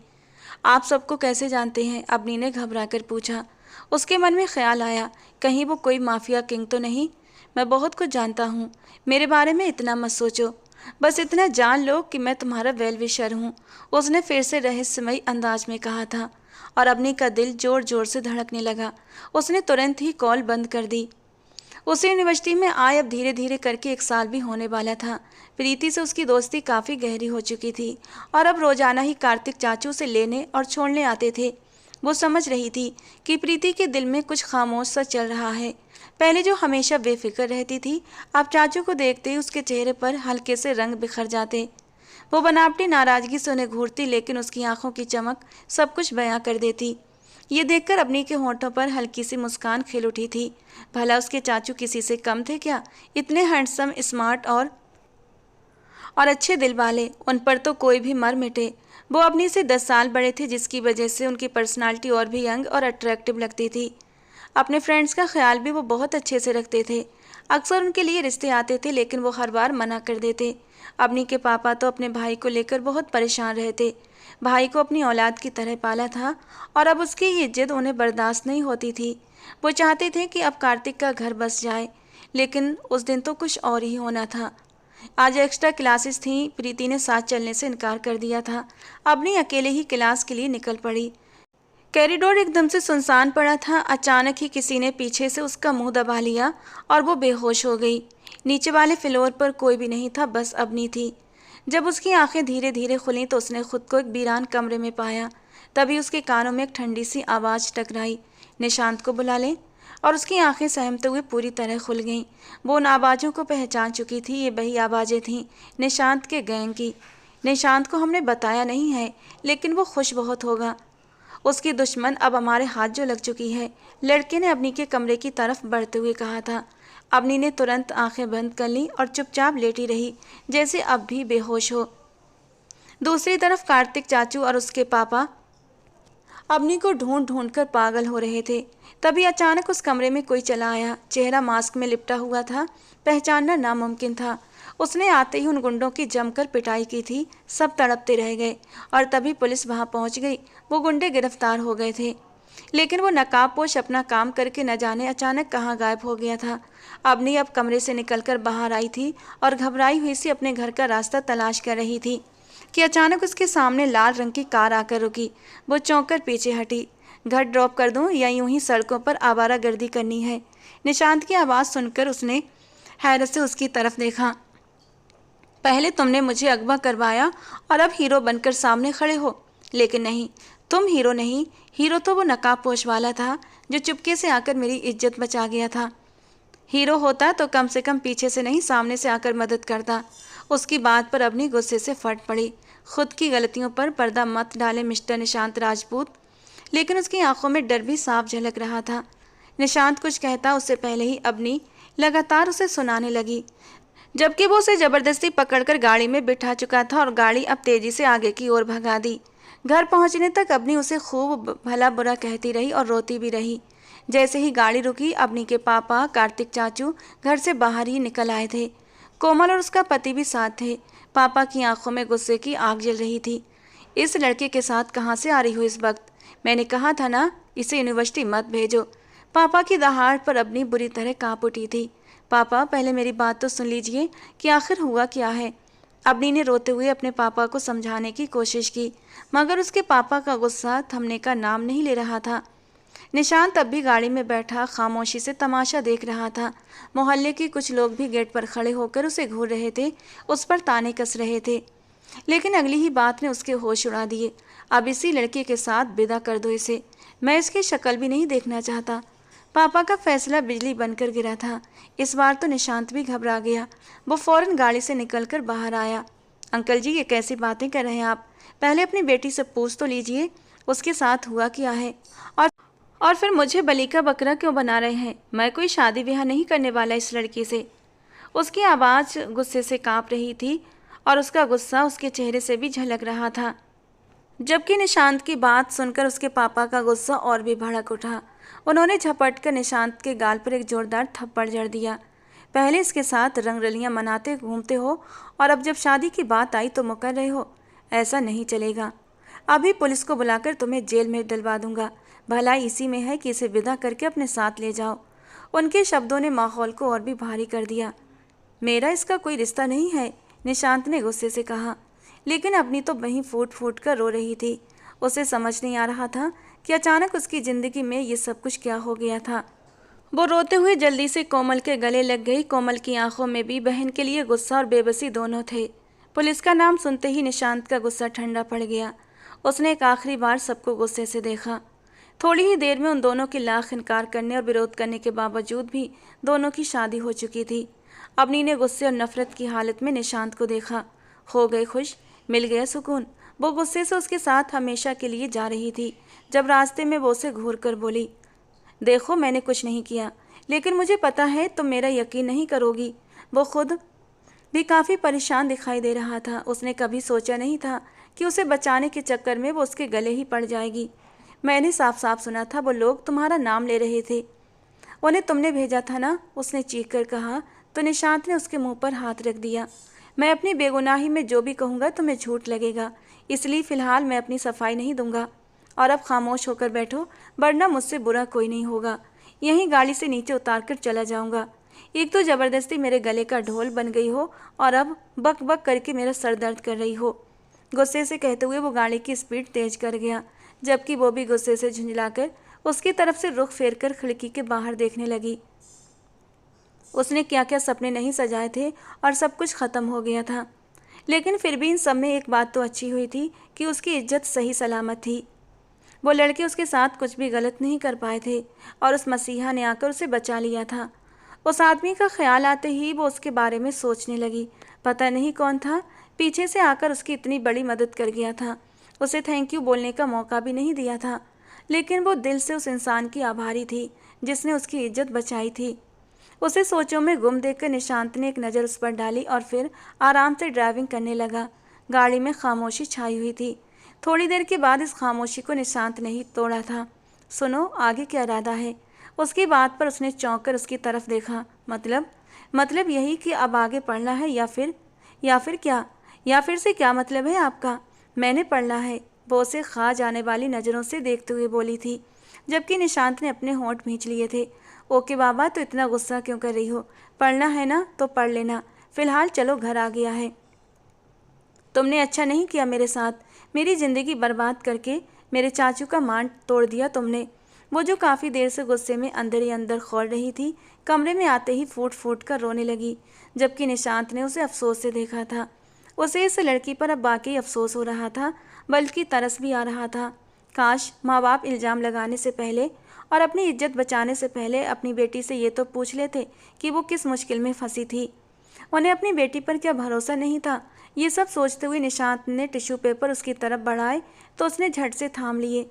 [SPEAKER 1] आप सबको कैसे जानते हैं? अवनी ने घबरा कर पूछा। उसके मन में ख्याल आया, कहीं वो कोई माफिया किंग तो नहीं। मैं बहुत कुछ जानता हूँ, मेरे बारे में इतना मत सोचो, बस इतना जान लो कि मैं तुम्हारा वेल विशर हूँ, उसने फिर से रहस्यमयी अंदाज में कहा था। और अवनी का दिल जोर जोर से धड़कने लगा। उसने तुरंत ही कॉल बंद कर दी। उसे यूनिवर्सिटी में आए अब धीरे धीरे करके 1 साल भी होने वाला था। प्रीति से उसकी दोस्ती काफ़ी गहरी हो चुकी थी और अब रोजाना ही कार्तिक चाचू से लेने और छोड़ने आते थे। वो समझ रही थी कि प्रीति के दिल में कुछ खामोश सा चल रहा है। पहले जो हमेशा बेफिक्र रहती थी, अब चाचू को देखते ही उसके चेहरे पर हल्के से रंग बिखर जाते। वो बनावटी नाराजगी से उन्हें घूरती, लेकिन उसकी आंखों की चमक सब कुछ बयां कर देती। ये देखकर अवनी के होंठों पर हल्की सी मुस्कान खिल उठी थी। भला उसके चाचू किसी से कम थे क्या? इतने हैंडसम, स्मार्ट और अच्छे दिल वाले, उन पर तो कोई भी मर मिटे। वो अवनी से 10 साल बड़े थे, जिसकी वजह से उनकी पर्सनालिटी और भी यंग और अट्रैक्टिव लगती थी। अपने फ्रेंड्स का ख्याल भी वो बहुत अच्छे से रखते थे। अक्सर उनके लिए रिश्ते आते थे, लेकिन वो हर बार मना कर देते। अवनी के पापा तो अपने भाई को लेकर बहुत परेशान रहते। भाई को अपनी औलाद की तरह पाला था और अब उसकी ये जिद उन्हें बर्दाश्त नहीं होती थी। वो चाहते थे कि अब कार्तिक का घर बस जाए, लेकिन उस दिन तो कुछ और ही होना था। आज एक्स्ट्रा क्लासेस थीं। प्रीति ने साथ चलने से इनकार कर दिया था। अवनी अकेले ही क्लास के लिए निकल पड़ी। कॉरिडोर एकदम से सुनसान पड़ा था। अचानक ही किसी ने पीछे से उसका मुंह दबा लिया और वो बेहोश हो गई। नीचे वाले फ्लोर पर कोई भी नहीं था, बस अवनी थी। जब उसकी आंखें धीरे धीरे खुलीं तो उसने खुद को एक वीरान कमरे में पाया। तभी उसके कानों में एक ठंडी सी आवाज़ टकराई, निशांत को बुला लें। और उसकी आंखें सहमते हुए पूरी तरह खुल गईं। वो उन आवाज़ों को पहचान चुकी थी। ये वही आवाज़ें थीं निशांत के गैंग की। निशांत को हमने बताया नहीं है, लेकिन वो खुश बहुत होगा। उसकी दुश्मन अब हमारे हाथ जो लग चुकी है, लड़के ने अवनी के कमरे की तरफ बढ़ते हुए कहा था। अवनी ने तुरंत आंखें बंद कर लीं और चुपचाप लेटी रही, जैसे अब भी बेहोश हो। दूसरी तरफ कार्तिक चाचू और उसके पापा अवनी को ढूंढ ढूंढ कर पागल हो रहे थे। तभी अचानक उस कमरे में कोई चला आया। चेहरा मास्क में लिपटा हुआ था, पहचानना नामुमकिन था। उसने आते ही उन गुंडों की जमकर पिटाई की थी। सब तड़पते रह गए और तभी पुलिस वहां पहुंच गई। वो गुंडे गिरफ्तार हो गए थे, लेकिन वो नकाबपोश अपना काम करके न जाने अचानक कहाँ गायब हो गया था। अवनी अब कमरे से निकलकर बाहर आई थी और घबराई हुई सी अपने घर का रास्ता तलाश कर रही थी कि अचानक उसके सामने लाल रंग की कार आकर रुकी। वो चौंक कर पीछे हटी। घर ड्रॉप कर दूं या यूं ही सड़कों पर आवारागर्दी करनी है? निशांत की आवाज़ सुनकर उसने हैरत से उसकी तरफ देखा। पहले तुमने मुझे अगवा करवाया और अब हीरो बनकर सामने खड़े हो, लेकिन नहीं, तुम हीरो नहीं। हीरो तो वो नकाबपोश वाला था जो चुपके से आकर मेरी इज्जत बचा गया था। हीरो होता तो कम से कम पीछे से नहीं, सामने से आकर मदद करता। उसकी बात पर अवनी गुस्से से फट पड़ी। खुद की गलतियों पर पर्दा मत डाले मिस्टर निशांत राजपूत। लेकिन उसकी आंखों में डर भी साफ झलक रहा था। निशांत कुछ कहता उससे पहले ही अवनी लगातार उसे सुनाने लगी, जबकि वो उसे जबरदस्ती पकड़कर गाड़ी में बिठा चुका था और गाड़ी अब तेजी से आगे की ओर भगा दी। घर पहुंचने तक अवनी उसे खूब भला बुरा कहती रही और रोती भी रही। जैसे ही गाड़ी रुकी, अवनी के पापा कार्तिक चाचू घर से बाहर ही निकल आए थे। कोमल और उसका पति भी साथ थे। पापा की आंखों में गुस्से की आग जल रही थी। इस लड़के के साथ कहाँ से आ रही हो इस वक्त? मैंने कहा था ना, इसे यूनिवर्सिटी मत भेजो। पापा की दहाड़ पर अपनी बुरी तरह कांप उठी थी। पापा, पहले मेरी बात तो सुन लीजिए कि आखिर हुआ क्या है। अवनी ने रोते हुए अपने पापा को समझाने की कोशिश की, मगर उसके पापा का गुस्सा थमने का नाम नहीं ले रहा था। निशांत अब भी गाड़ी में बैठा खामोशी से तमाशा देख रहा था। मोहल्ले के कुछ लोग भी गेट पर खड़े होकर उसे घूर रहे थे, उस पर ताने कस रहे थे। लेकिन अगली ही बात ने उसके होश उड़ा दिए। अब इसी लड़के के साथ विदा कर दो इसे, मैं इसकी शक्ल भी नहीं देखना चाहता। पापा का फैसला बिजली बनकर गिरा था। इस बार तो निशांत भी घबरा गया। वो फौरन गाड़ी से निकलकर बाहर आया। अंकल जी, ये कैसी बातें कर रहे हैं आप? पहले अपनी बेटी से पूछ तो लीजिए उसके साथ हुआ क्या है, और फिर मुझे बलि का बकरा क्यों बना रहे हैं? मैं कोई शादी ब्याह नहीं करने वाला इस लड़की से। उसकी आवाज़ गुस्से से कांप रही थी और उसका गुस्सा उसके चेहरे से भी झलक रहा था। जबकि निशांत की बात सुनकर उसके पापा का गुस्सा और भी भड़क उठा। उन्होंने झपट कर निशांत के गाल पर एक जोरदार थप्पड़ जड़ दिया। पहले इसके साथ रंगरलियां मनाते घूमते हो और अब जब शादी की बात आई तो मुकर रहे हो। ऐसा नहीं चलेगा। अभी पुलिस को बुलाकर तुम्हें जेल में डलवा दूंगा। भलाई इसी में है कि इसे विदा करके अपने साथ ले जाओ। उनके शब्दों ने माहौल को और भी भारी कर दिया। मेरा इसका कोई रिश्ता नहीं है, निशांत ने गुस्से से कहा। लेकिन अपनी तो वहीं फूट फूट कर रो रही थी। उसे समझ नहीं आ रहा था कि अचानक उसकी ज़िंदगी में ये सब कुछ क्या हो गया था। वो रोते हुए जल्दी से कोमल के गले लग गई। कोमल की आंखों में भी बहन के लिए गुस्सा और बेबसी दोनों थे। पुलिस का नाम सुनते ही निशांत का गुस्सा ठंडा पड़ गया। उसने एक आखिरी बार सबको गुस्से से देखा। थोड़ी ही देर में उन दोनों के लाख इनकार करने और विरोध करने के बावजूद भी दोनों की शादी हो चुकी थी। अवनी ने गुस्से और नफरत की हालत में निशांत को देखा। हो गए खुश, मिल गया सुकून। वो गुस्से से उसके साथ हमेशा के लिए जा रही थी जब रास्ते में वो उसे घूर कर बोली, देखो मैंने कुछ नहीं किया, लेकिन मुझे पता है तुम मेरा यकीन नहीं करोगी। वो खुद भी काफ़ी परेशान दिखाई दे रहा था। उसने कभी सोचा नहीं था कि उसे बचाने के चक्कर में वो उसके गले ही पड़ जाएगी। मैंने साफ साफ सुना था वो लोग तुम्हारा नाम ले रहे थे। उन्हें तुमने भेजा था ना, उसने चीख कर कहा तो निशांत ने उसके मुंह पर हाथ रख दिया। मैं अपनी बेगुनाही में जो भी कहूँगा तुम्हें झूठ लगेगा, इसलिए फ़िलहाल मैं अपनी सफाई नहीं दूंगा। और अब खामोश होकर बैठो, वरना मुझसे बुरा कोई नहीं होगा। यहीं गाड़ी से नीचे उतार कर चला जाऊंगा। एक तो ज़बरदस्ती मेरे गले का ढोल बन गई हो और अब बक बक करके मेरा सर दर्द कर रही हो। गुस्से से कहते हुए वो गाड़ी की स्पीड तेज कर गया, जबकि वो भी गुस्से से झुंझलाकर उसकी तरफ से रुख फेर कर खिड़की के बाहर देखने लगी। उसने क्या क्या सपने नहीं सजाए थे और सब कुछ ख़त्म हो गया था। लेकिन फिर भी इन सब में एक बात तो अच्छी हुई थी कि उसकी इज्जत सही सलामत थी। वो लड़के उसके साथ कुछ भी गलत नहीं कर पाए थे और उस मसीहा ने आकर उसे बचा लिया था। उस आदमी का ख्याल आते ही वो उसके बारे में सोचने लगी। पता नहीं कौन था, पीछे से आकर उसकी इतनी बड़ी मदद कर गया था। उसे थैंक यू बोलने का मौका भी नहीं दिया था, लेकिन वो दिल से उस इंसान की आभारी थी जिसने उसकी इज्जत बचाई थी। उसे सोचों में गुम देखकर निशांत ने एक नज़र उस पर डाली और फिर आराम से ड्राइविंग करने लगा। गाड़ी में खामोशी छाई हुई थी। थोड़ी देर के बाद इस खामोशी को निशांत ने ही तोड़ा था। सुनो, आगे क्या इरादा है? उसकी बात पर उसने चौंक कर उसकी तरफ देखा। मतलब यही कि अब आगे पढ़ना है या फिर क्या? या फिर से क्या मतलब है आपका? मैंने पढ़ना है, वो उसे खा जाने वाली नज़रों से देखते हुए बोली थी, जबकि निशांत ने अपने होंठ भींच लिए थे। ओके बाबा, तो इतना गुस्सा क्यों कर रही हो? पढ़ना है ना तो पढ़ लेना, फिलहाल चलो घर आ गया है। तुमने अच्छा नहीं किया मेरे साथ, मेरी ज़िंदगी बर्बाद करके मेरे चाचू का मान तोड़ दिया तुमने। वो जो काफ़ी देर से गुस्से में अंदर ही अंदर खौल रही थी, कमरे में आते ही फूट फूट कर रोने लगी, जबकि निशांत ने उसे अफसोस से देखा था। उसे इस लड़की पर अब वाकई अफसोस हो रहा था, बल्कि तरस भी आ रहा था। काश माँ बाप इल्ज़ाम लगाने से पहले और अपनी इज्जत बचाने से पहले अपनी बेटी से ये तो पूछ लेते कि वो किस मुश्किल में फंसी थी। उन्हें अपनी बेटी पर क्या भरोसा नहीं था? ये सब सोचते हुए निशांत ने टिश्यू पेपर उसकी तरफ बढ़ाए तो उसने झट से थाम लिए।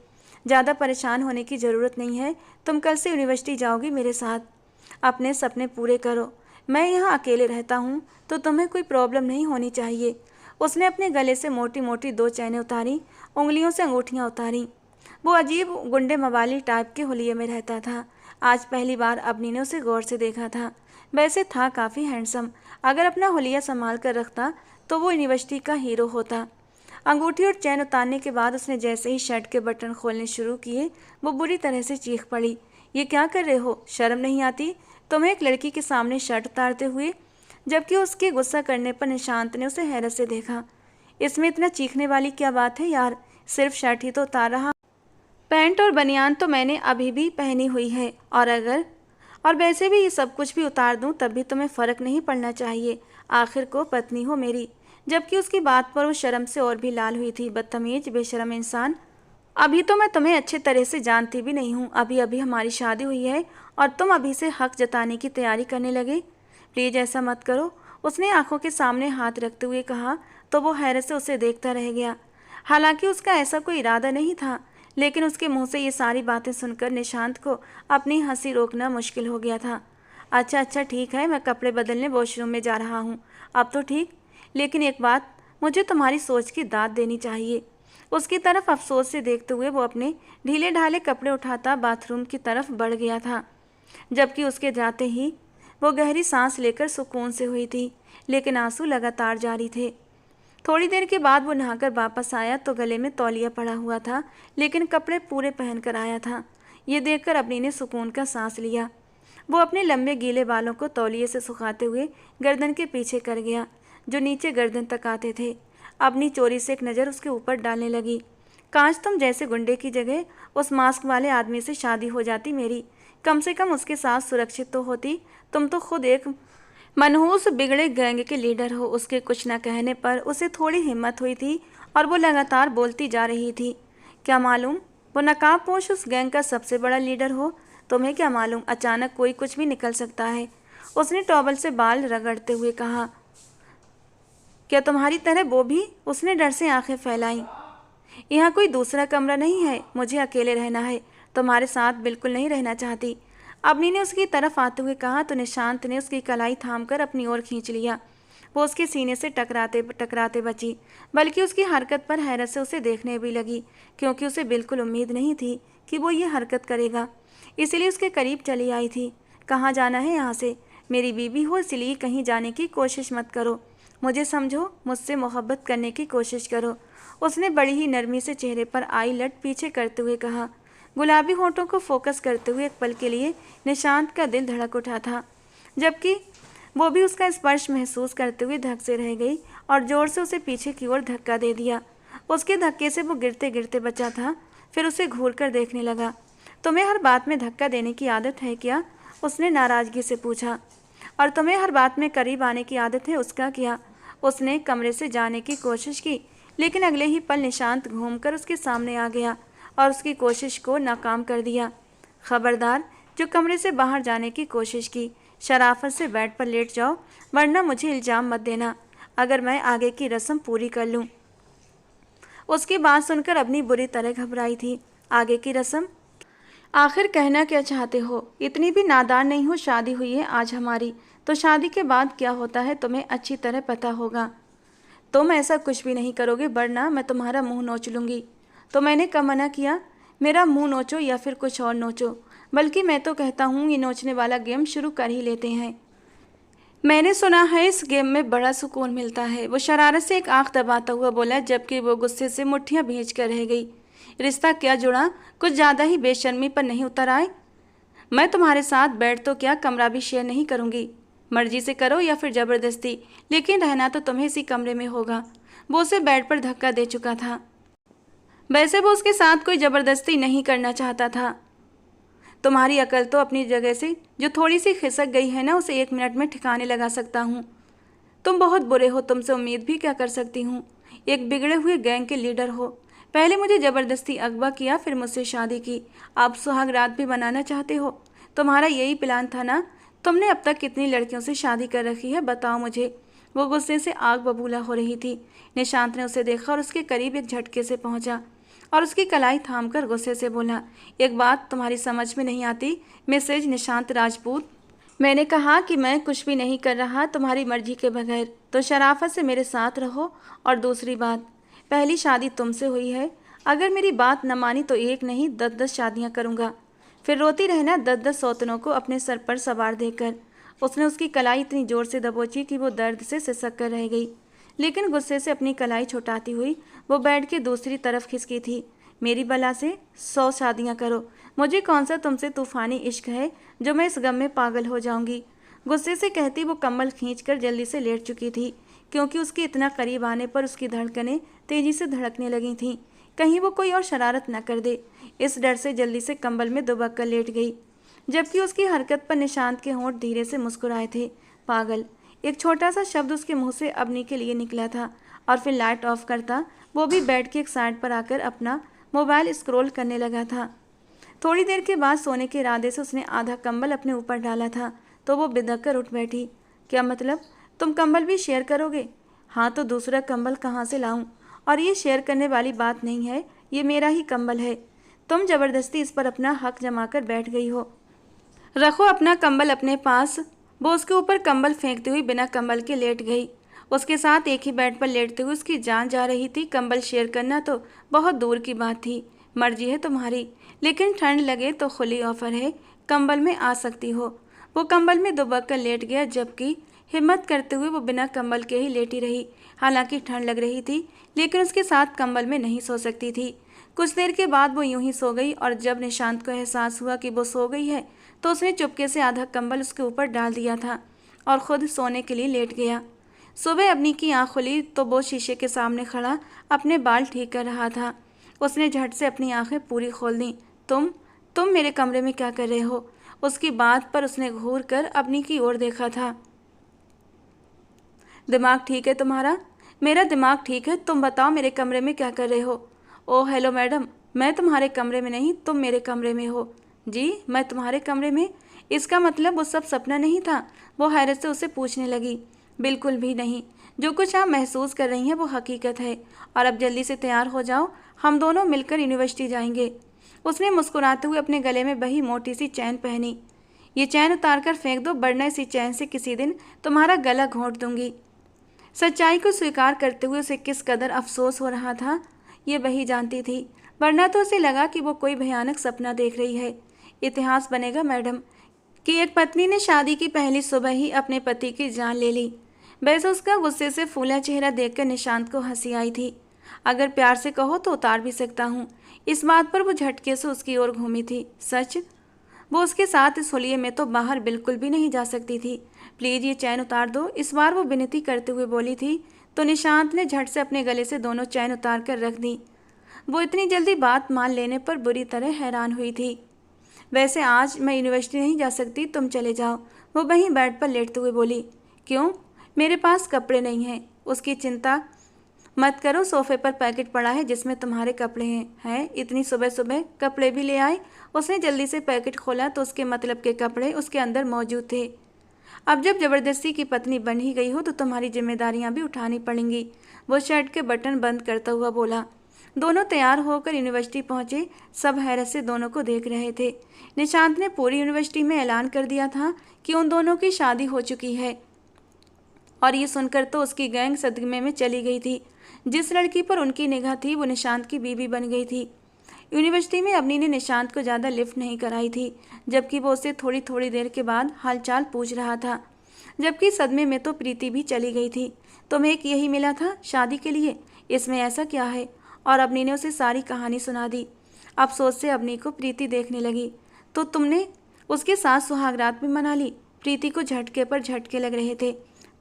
[SPEAKER 1] ज़्यादा परेशान होने की ज़रूरत नहीं है, तुम कल से यूनिवर्सिटी जाओगी मेरे साथ। अपने सपने पूरे करो। मैं यहाँ अकेले रहता हूँ तो तुम्हें कोई प्रॉब्लम नहीं होनी चाहिए। उसने अपने गले से मोटी मोटी 2 चैनें उतारी, उंगलियों से अंगूठियाँ उतारी। वो अजीब गुंडे मवाली टाइप के हुलिये में रहता था। आज पहली बार अवनी ने उसे गौर से देखा था। वैसे था काफ़ी हैंडसम। अगर अपना हुलिया संभाल कर रखता तो वो यूनिवर्सिटी का हीरो होता। अंगूठी और चैन उतारने के बाद उसने जैसे ही शर्ट के बटन खोलने शुरू किए, वो बुरी तरह से चीख पड़ी। ये क्या कर रहे हो? शर्म नहीं आती तुम्हें एक लड़की के सामने शर्ट उतारते हुए? जबकि उसके गुस्सा करने पर निशांत ने उसे हैरत से देखा। इसमें इतना चीखने वाली क्या बात है यार, सिर्फ शर्ट ही तो उतार रहा। पैंट और बनियान तो मैंने अभी भी पहनी हुई है, और वैसे भी ये सब कुछ भी उतार दूं तब भी तुम्हें फ़र्क नहीं पड़ना चाहिए। आखिर को पत्नी हो मेरी। जबकि उसकी बात पर वो शर्म से और भी लाल हुई थी। बदतमीज, बेशरम इंसान। अभी तो मैं तुम्हें अच्छे तरह से जानती भी नहीं हूँ। अभी अभी हमारी शादी हुई है और तुम अभी से हक जताने की तैयारी करने लगे। प्लीज़ ऐसा मत करो, उसने आंखों के सामने हाथ रखते हुए कहा। तो वो हैरत से उसे देखता रह गया। हालांकि उसका ऐसा कोई इरादा नहीं था, लेकिन उसके मुंह से ये सारी बातें सुनकर निशांत को अपनी हंसी रोकना मुश्किल हो गया था। अच्छा अच्छा ठीक है, मैं कपड़े बदलने वॉशरूम में जा रहा हूँ। अब तो ठीक, लेकिन एक बात, मुझे तुम्हारी सोच की दाद देनी चाहिए। उसकी तरफ अफसोस से देखते हुए वो अपने ढीले ढाले कपड़े उठाता बाथरूम की तरफ बढ़ गया था। जबकि उसके जाते ही वो गहरी सांस लेकर सुकून से हुई थी, लेकिन आंसू लगातार जारी थे। थोड़ी देर के बाद वो नहाकर वापस आया तो गले में तौलिया पड़ा हुआ था, लेकिन कपड़े पूरे पहन कर आया था। ये देखकर अबनी ने सुकून का सांस लिया। वो अपने लंबे गीले बालों को तौलिए से सुखाते हुए गर्दन के पीछे कर गया, जो नीचे गर्दन तक आते थे। अबनी चोरी से एक नज़र उसके ऊपर डालने लगी। काश तुम जैसे गुंडे की जगह उस मास्क वाले आदमी से शादी हो जाती मेरी। कम से कम उसके साथ सुरक्षित तो होती। तुम तो खुद एक मनहूस बिगड़े गैंग के लीडर हो। उसके कुछ न कहने पर उसे थोड़ी हिम्मत हुई थी और वो लगातार बोलती जा रही थी। क्या मालूम वो नकाबपोश उस गैंग का सबसे बड़ा लीडर हो। तुम्हें क्या मालूम, अचानक कोई कुछ भी निकल सकता है। उसने टॉवल से बाल रगड़ते हुए कहा। क्या तुम्हारी तरह वो भी? उसने डर से आंखें फैलाई। यहाँ कोई दूसरा कमरा नहीं है, मुझे अकेले रहना है, तुम्हारे साथ बिल्कुल नहीं रहना चाहती। अबनी ने उसकी तरफ आते हुए कहा तो निशांत ने उसकी कलाई थामकर अपनी ओर खींच लिया। वो उसके सीने से टकराते टकराते बची, बल्कि उसकी हरकत पर हैरत से उसे देखने भी लगी, क्योंकि उसे बिल्कुल उम्मीद नहीं थी कि वो ये हरकत करेगा। इसलिए उसके करीब चली आई थी। कहाँ जाना है यहाँ से? मेरी बीवी हो, इसलिए कहीं जाने की कोशिश मत करो। मुझे समझो, मुझसे मोहब्बत करने की कोशिश करो। उसने बड़ी ही नरमी से चेहरे पर आई लट पीछे करते हुए कहा। गुलाबी होठों को फोकस करते हुए एक पल के लिए निशांत का दिल धड़क उठा था, जबकि वो भी उसका स्पर्श महसूस करते हुए धक से रह गई और जोर से उसे पीछे की ओर धक्का दे दिया। उसके धक्के से वो गिरते गिरते बचा था। फिर उसे घूर कर देखने लगा। तुम्हें हर बात में धक्का देने की आदत है क्या? उसने नाराज़गी से पूछा। और तुम्हें हर बात में करीब आने की आदत है, उसका क्या? उसने कमरे से जाने की कोशिश की, लेकिन अगले ही पल निशांत घूमकर उसके सामने आ गया और उसकी कोशिश को नाकाम कर दिया। खबरदार, जो कमरे से बाहर जाने की कोशिश की, शराफत से बेड पर लेट जाओ, वरना मुझे इल्ज़ाम मत देना अगर मैं आगे की रस्म पूरी कर लूँ। उसकी बात सुनकर अबनी बुरी तरह घबराई थी। आगे की रस्म? आखिर कहना क्या चाहते हो? इतनी भी नादान नहीं हो। शादी हुई है आज हमारी, तो शादी के बाद क्या होता है तुम्हें अच्छी तरह पता होगा। तुम ऐसा कुछ भी नहीं करोगे, वरना मैं तुम्हारा मुंह नोच लूँगी। तो मैंने कब मना किया? मेरा मुंह नोचो या फिर कुछ और नोचो, बल्कि मैं तो कहता हूँ ये नोचने वाला गेम शुरू कर ही लेते हैं। मैंने सुना है इस गेम में बड़ा सुकून मिलता है। वो शरारत से एक आंख दबाता हुआ बोला, जबकि वो गुस्से से मुट्ठियाँ भींच कर रह गई। रिश्ता क्या जुड़ा, कुछ ज़्यादा ही बेशर्मी पर नहीं उतर आए? मैं तुम्हारे साथ बेड तो क्या, कमरा भी शेयर नहीं करूँगी। मर्जी से करो या फिर ज़बरदस्ती, लेकिन रहना तो तुम्हें इसी कमरे में होगा। वो उसे बेड पर धक्का दे चुका था। वैसे वो उसके साथ कोई ज़बरदस्ती नहीं करना चाहता था। तुम्हारी अकल तो अपनी जगह से जो थोड़ी सी खिसक गई है ना, उसे 1 मिनट में ठिकाने लगा सकता हूँ। तुम बहुत बुरे हो, तुमसे उम्मीद भी क्या कर सकती हूँ। एक बिगड़े हुए गैंग के लीडर हो। पहले मुझे ज़बरदस्ती अगवा किया, फिर मुझसे शादी की, अब सुहाग रात भी बनाना चाहते हो। तुम्हारा यही प्लान था ना? तुमने अब तक कितनी लड़कियों से शादी कर रखी है, बताओ मुझे। वो गुस्से से आग बबूला हो रही थी। निशांत ने उसे देखा और उसके करीब एक झटके से पहुंचा और उसकी कलाई थामकर गुस्से से बोला, एक बात तुम्हारी समझ में नहीं आती मिसेज निशांत राजपूत। मैंने कहा कि मैं कुछ भी नहीं कर रहा तुम्हारी मर्जी के बगैर, तो शराफत से मेरे साथ रहो। और दूसरी बात, पहली शादी तुमसे हुई है। अगर मेरी बात न मानी तो 1 नहीं 10-10 शादियाँ करूँगा। फिर रोती रहना 10-10 सौतनों को अपने सर पर सवार देकर। उसने उसकी कलाई इतनी ज़ोर से दबोची कि वो दर्द से सिसक कर रह गई, लेकिन गुस्से से अपनी कलाई छुटाती हुई वो बेड के दूसरी तरफ खिसकी थी। मेरी बला से 100 शादियाँ करो, मुझे कौन सा तुमसे तूफानी इश्क है जो मैं इस गम में पागल हो जाऊंगी। गुस्से से कहती वो कंबल खींचकर जल्दी से लेट चुकी थी, क्योंकि उसके इतना करीब आने पर उसकी धड़कनें तेजी से धड़कने लगी थीं। कहीं वो कोई और शरारत न कर दे, इस डर से जल्दी से कंबल में दुबक कर लेट गई। जबकि उसकी हरकत पर निशांत के होंठ धीरे से मुस्कुराए थे। पागल, एक छोटा सा शब्द उसके मुंह से अबनी के लिए निकला था, और फिर लाइट ऑफ करता वो भी बेड के एक साइड पर आकर अपना मोबाइल स्क्रॉल करने लगा था। थोड़ी देर के बाद सोने के इरादे से उसने आधा कंबल अपने ऊपर डाला था तो वो बिदक कर उठ बैठी। क्या मतलब, तुम कंबल भी शेयर करोगे? हाँ, तो दूसरा कंबल कहाँ से लाऊं? और ये शेयर करने वाली बात नहीं है, ये मेरा ही कंबल है। तुम जबरदस्ती इस पर अपना हक जमा कर बैठ गई हो। रखो अपना कंबल अपने पास। वो उसके ऊपर कंबल फेंकती हुई बिना कंबल के लेट गई। उसके साथ एक ही बेड पर लेटते हुए उसकी जान जा रही थी। कंबल शेयर करना तो बहुत दूर की बात थी। मर्जी है तुम्हारी, लेकिन ठंड लगे तो खुली ऑफर है, कंबल में आ सकती हो। वो कंबल में दुबक कर लेट गया, जबकि हिम्मत करते हुए वो बिना कंबल के ही लेटी रही। हालांकि ठंड लग रही थी, लेकिन उसके साथ कंबल में नहीं सो सकती थी। कुछ देर के बाद वो यूं ही सो गई, और जब निशांत को एहसास हुआ कि वो सो गई है तो उसने चुपके से आधा कंबल उसके ऊपर डाल दिया था और खुद सोने के लिए लेट गया। सुबह अबनी की आँख खुली तो वो शीशे के सामने खड़ा अपने बाल ठीक कर रहा था। उसने झट से अपनी आंखें पूरी खोल दी। तुम मेरे कमरे में क्या कर रहे हो? उसकी बात पर उसने घूर कर अबनी की ओर देखा था। दिमाग ठीक है तुम्हारा? मेरा दिमाग ठीक है, तुम बताओ मेरे कमरे में क्या कर रहे हो? ओह हेलो मैडम, मैं तुम्हारे कमरे में नहीं, तुम मेरे कमरे में हो। जी, मैं तुम्हारे कमरे में? इसका मतलब वो सब सपना नहीं था? वो हैरत से उसे पूछने लगी। बिल्कुल भी नहीं, जो कुछ आप महसूस कर रही हैं वो हकीकत है। और अब जल्दी से तैयार हो जाओ, हम दोनों मिलकर यूनिवर्सिटी जाएंगे। उसने मुस्कुराते हुए अपने गले में बही मोटी सी चैन पहनी। ये चैन उतार कर फेंक दो, वरना इसी चैन से किसी दिन तुम्हारा गला घोंट दूंगी। सच्चाई को स्वीकार करते हुए उसे किस कदर अफसोस हो रहा था ये वही जानती थी, वरना तो उसे लगा कि वो कोई भयानक सपना देख रही है। इतिहास बनेगा मैडम कि एक पत्नी ने शादी की पहली सुबह ही अपने पति की जान ले ली। वैसे उसका गुस्से से फूला चेहरा देखकर निशांत को हंसी आई थी। अगर प्यार से कहो तो उतार भी सकता हूँ। इस बात पर वो झटके से उसकी ओर घूमी थी। सच? वो उसके साथ इस होलिये में तो बाहर बिल्कुल भी नहीं जा सकती थी। प्लीज ये चैन उतार दो, इस बार वो विनती करते हुए बोली थी, तो निशांत ने झट से अपने गले से दोनों चैन उतार कर रख दी। वो इतनी जल्दी बात मान लेने पर बुरी तरह हैरान हुई थी। वैसे आज मैं यूनिवर्सिटी नहीं जा सकती, तुम चले जाओ, वो वहीं बेड पर लेटते हुए बोली। क्यों? मेरे पास कपड़े नहीं हैं। उसकी चिंता मत करो, सोफे पर पैकेट पड़ा है जिसमें तुम्हारे कपड़े हैं। इतनी सुबह सुबह कपड़े भी ले आए? उसने जल्दी से पैकेट खोला तो उसके मतलब के कपड़े उसके अंदर मौजूद थे। अब जब जबरदस्ती की पत्नी बन ही गई हो तो तुम्हारी जिम्मेदारियां भी उठानी पड़ेंगी, वो शर्ट के बटन बंद करता हुआ बोला। दोनों तैयार होकर यूनिवर्सिटी पहुंचे। सब हैरत से दोनों को देख रहे थे। निशांत ने पूरी यूनिवर्सिटी में ऐलान कर दिया था कि उन दोनों की शादी हो चुकी है, और ये सुनकर तो उसकी गैंग सदमे में चली गई थी। जिस लड़की पर उनकी निगाह थी वो निशांत की बीवी बन गई थी। यूनिवर्सिटी में अबनी ने निशांत को ज़्यादा लिफ्ट नहीं कराई थी, जबकि वो उससे थोड़ी थोड़ी देर के बाद हालचाल पूछ रहा था। जबकि सदमे में तो प्रीति भी चली गई थी। तुम्हें एक यही मिला था शादी के लिए, इसमें ऐसा क्या है? और अबनी ने उसे सारी कहानी सुना दी। अफसोस से अबनी को प्रीति देखने लगी। तो तुमने उसके साथ सुहागरात भी मना ली? प्रीति को झटके पर झटके लग रहे थे।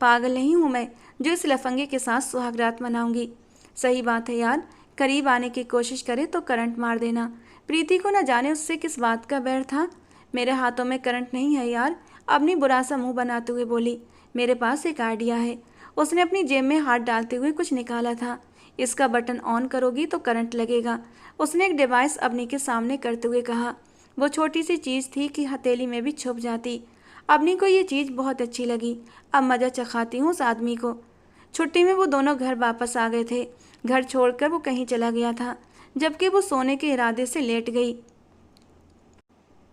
[SPEAKER 1] पागल नहीं हूँ मैं जो इस लफंगे के साथ सुहागरात मनाऊंगी। सही बात है यार, करीब आने की कोशिश करे तो करंट मार देना। प्रीति को न जाने उससे किस बात का बैर था। मेरे हाथों में करंट नहीं है यार, अपनी बुरा सा मुंह बनाते हुए बोली। मेरे पास एक आइडिया है। उसने अपनी जेब में हाथ डालते हुए कुछ निकाला था। इसका बटन ऑन करोगी तो करंट लगेगा। उसने एक डिवाइस अबनी के सामने करते हुए कहा। वो छोटी सी चीज़ थी कि हथेली में भी छुप जाती। अबनी को ये चीज़ बहुत अच्छी लगी। अब मज़ा चखाती हूँ उस आदमी को। छुट्टी में वो दोनों घर वापस आ गए थे। घर छोड़कर वो कहीं चला गया था, जबकि वो सोने के इरादे से लेट गई।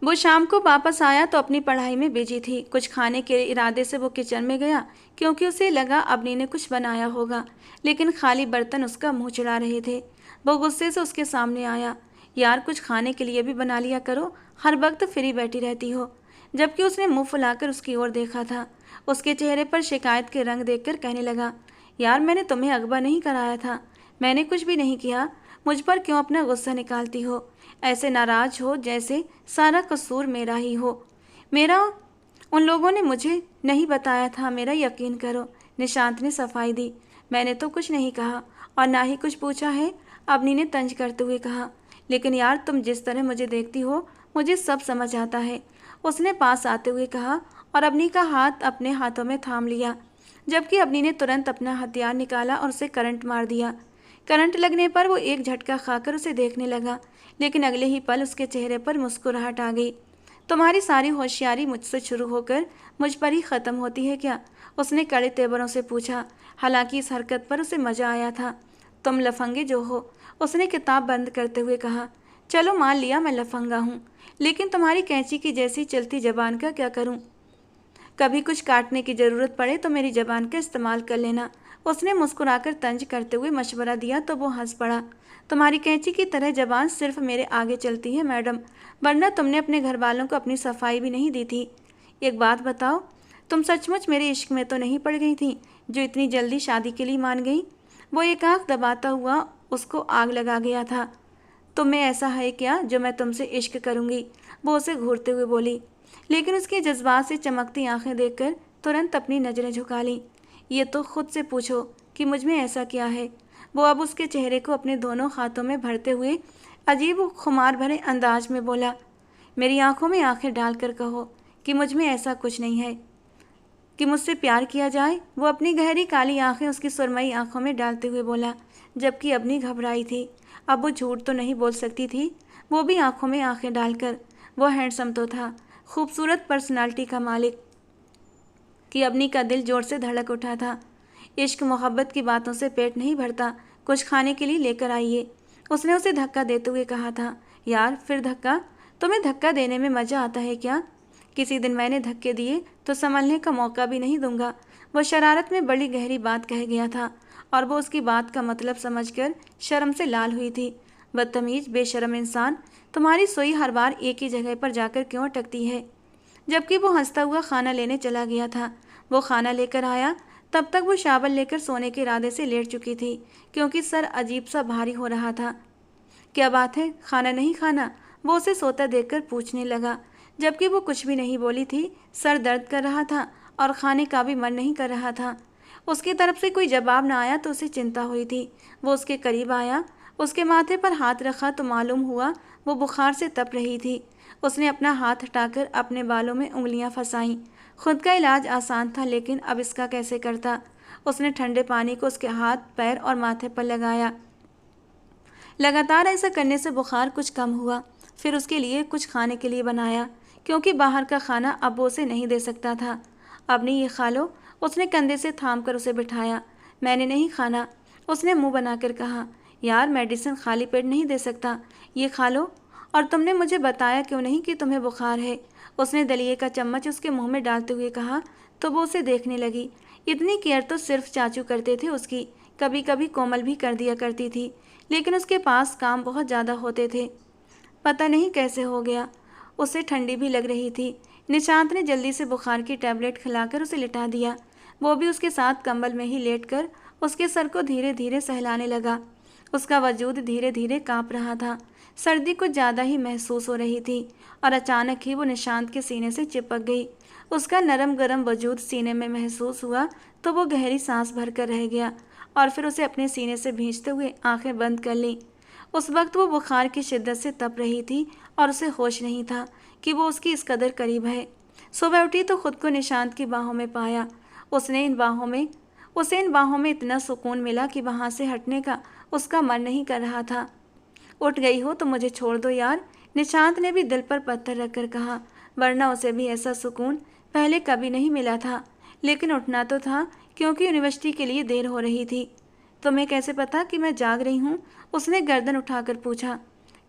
[SPEAKER 1] वो शाम को वापस आया तो अपनी पढ़ाई में बिजी थी। कुछ खाने के इरादे से वो किचन में गया, क्योंकि उसे लगा अबनी ने कुछ बनाया होगा, लेकिन खाली बर्तन उसका मुंह चढ़ा रहे थे। वो गुस्से से उसके सामने आया। यार कुछ खाने के लिए भी बना लिया करो, हर वक्त फ्री बैठी रहती हो। जबकि उसने मुंह फुलाकर उसकी ओर देखा था। उसके चेहरे पर शिकायत के रंग देखकर कहने लगा, यार मैंने तुम्हें अगवा नहीं कराया था, मैंने कुछ भी नहीं किया। मुझ पर क्यों अपना गुस्सा निकालती हो? ऐसे नाराज हो जैसे सारा कसूर मेरा ही हो। मेरा उन लोगों ने मुझे नहीं बताया था, मेरा यकीन करो। निशांत ने सफाई दी। मैंने तो कुछ नहीं कहा और ना ही कुछ पूछा है, अवनी ने तंज करते हुए कहा। लेकिन यार, तुम जिस तरह मुझे देखती हो मुझे सब समझ आता है, उसने पास आते हुए कहा और अवनी का हाथ अपने हाथों में थाम लिया, जबकि अवनी ने तुरंत अपना हथियार निकाला और उसे करंट मार दिया। करंट लगने पर वो एक झटका खाकर उसे देखने लगा, लेकिन अगले ही पल उसके चेहरे पर मुस्कुराहट आ गई। तुम्हारी सारी होशियारी मुझसे शुरू होकर मुझ पर ही ख़त्म होती है क्या? उसने कड़े तेवरों से पूछा। हालांकि इस हरकत पर उसे मज़ा आया था। तुम लफंगे जो हो, उसने किताब बंद करते हुए कहा। चलो मान लिया मैं लफंगा हूँ, लेकिन तुम्हारी कैंची की जैसी चलती जबान का क्या करूँ? कभी कुछ काटने की ज़रूरत पड़े तो मेरी जबान का इस्तेमाल कर लेना। उसने मुस्कुराकर तंज करते हुए मशवरा दिया तो वो हंस पड़ा। तुम्हारी कैंची की तरह जबान सिर्फ मेरे आगे चलती है मैडम, वरना तुमने अपने घर वालों को अपनी सफाई भी नहीं दी थी। एक बात बताओ, तुम सचमुच मेरे इश्क में तो नहीं पड़ गई थी जो इतनी जल्दी शादी के लिए मान गई? वो एक आंख दबाता हुआ उसको आग लगा गया था। तुम में ऐसा है क्या जो मैं तुमसे इश्क करूंगी? वो उसे घूरते हुए बोली, लेकिन उसके जज्बात से चमकती आंखें देखकर तुरंत अपनी नज़रें झुका लीं। ये तो खुद से पूछो कि मुझ में ऐसा क्या है। वो अब उसके चेहरे को अपने दोनों हाथों में भरते हुए अजीब खुमार भरे अंदाज में बोला, मेरी आंखों में आंखें डालकर कहो कि मुझ में ऐसा कुछ नहीं है कि मुझसे प्यार किया जाए। वो अपनी गहरी काली आंखें उसकी सुरमई आंखों में डालते हुए बोला, जबकि अवनी घबराई थी। अब वो झूठ तो नहीं बोल सकती थी, वो भी आंखों में आंखें डालकर। वो हैंडसम तो था, खूबसूरत पर्सनालिटी का मालिक, कि अवनी का दिल जोर से धड़क उठा था। इश्क मोहब्बत की बातों से पेट नहीं भरता, कुछ खाने के लिए लेकर आइए, उसने उसे धक्का देते हुए कहा था। यार, फिर धक्का? तुम्हें धक्का देने में मज़ा आता है क्या? किसी दिन मैंने धक्के दिए तो संभलने का मौका भी नहीं दूंगा। वह शरारत में बड़ी गहरी बात कह गया था और वो उसकी बात का मतलब समझकर शर्म से लाल हुई थी। बदतमीज, बेशर्म इंसान, तुम्हारी सुई हर बार एक ही जगह पर जाकर क्यों अटकती है? जबकि वो हंसता हुआ खाना लेने चला गया था। वो खाना लेकर आया, तब तक वो शावल लेकर सोने के इरादे से लेट चुकी थी, क्योंकि सर अजीब सा भारी हो रहा था। क्या बात है, खाना नहीं खाना? वो उसे सोता देखकर पूछने लगा, जबकि वो कुछ भी नहीं बोली थी। सर दर्द कर रहा था और खाने का भी मन नहीं कर रहा था। उसकी तरफ से कोई जवाब न आया तो उसे चिंता हुई थी। वो उसके करीब आया, उसके माथे पर हाथ रखा तो मालूम हुआ वो बुखार से तप रही थी। उसने अपना हाथ हटाकर अपने बालों में उंगलियां फंसाईं। खुद का इलाज आसान था, लेकिन अब इसका कैसे करता? उसने ठंडे पानी को उसके हाथ, पैर और माथे पर लगाया। लगातार ऐसा करने से बुखार कुछ कम हुआ। फिर उसके लिए कुछ खाने के लिए बनाया, क्योंकि बाहर का खाना अब वो उसे नहीं दे सकता था। अब नहीं, ये खा लो, उसने कंधे से थाम कर उसे बिठाया। मैंने नहीं खाना, उसने मुंह बनाकर कहा। यार, मेडिसिन खाली पेट नहीं दे सकता, ये खा लो। और तुमने मुझे बताया क्यों नहीं कि तुम्हें बुखार है? उसने दलिए का चम्मच उसके मुंह में डालते हुए कहा तो वो उसे देखने लगी। इतनी केयर तो सिर्फ चाचू करते थे उसकी, कभी कभी कोमल भी कर दिया करती थी, लेकिन उसके पास काम बहुत ज़्यादा होते थे। पता नहीं कैसे हो गया, उसे ठंडी भी लग रही थी। निशांत ने जल्दी से बुखार की टैबलेट खिलाकर उसे लिटा दिया। वो भी उसके साथ कंबल में ही लेटकर उसके सर को धीरे धीरे सहलाने लगा। उसका वजूद धीरे धीरे कांप रहा था। सर्दी कुछ ज़्यादा ही महसूस हो रही थी और अचानक ही वो निशांत के सीने से चिपक गई। उसका नरम गरम वजूद सीने में महसूस हुआ तो वो गहरी सांस भरकर रह गया और फिर उसे अपने सीने से भींचते हुए आंखें बंद कर लीं। उस वक्त वो बुखार की शिद्दत से तप रही थी और उसे होश नहीं था कि वो उसकी इस कदर करीब है। सुबह उठी तो खुद को निशांत की बाहों में पाया। उसे इन बाहों में इतना सुकून मिला कि वहाँ से हटने का उसका मन नहीं कर रहा था। उठ गई हो तो मुझे छोड़ दो यार, निशांत ने भी दिल पर पत्थर रखकर कहा, वरना उसे भी ऐसा सुकून पहले कभी नहीं मिला था। लेकिन उठना तो था, क्योंकि यूनिवर्सिटी के लिए देर हो रही थी। तुम्हें कैसे पता कि मैं जाग रही हूँ? उसने गर्दन उठाकर पूछा।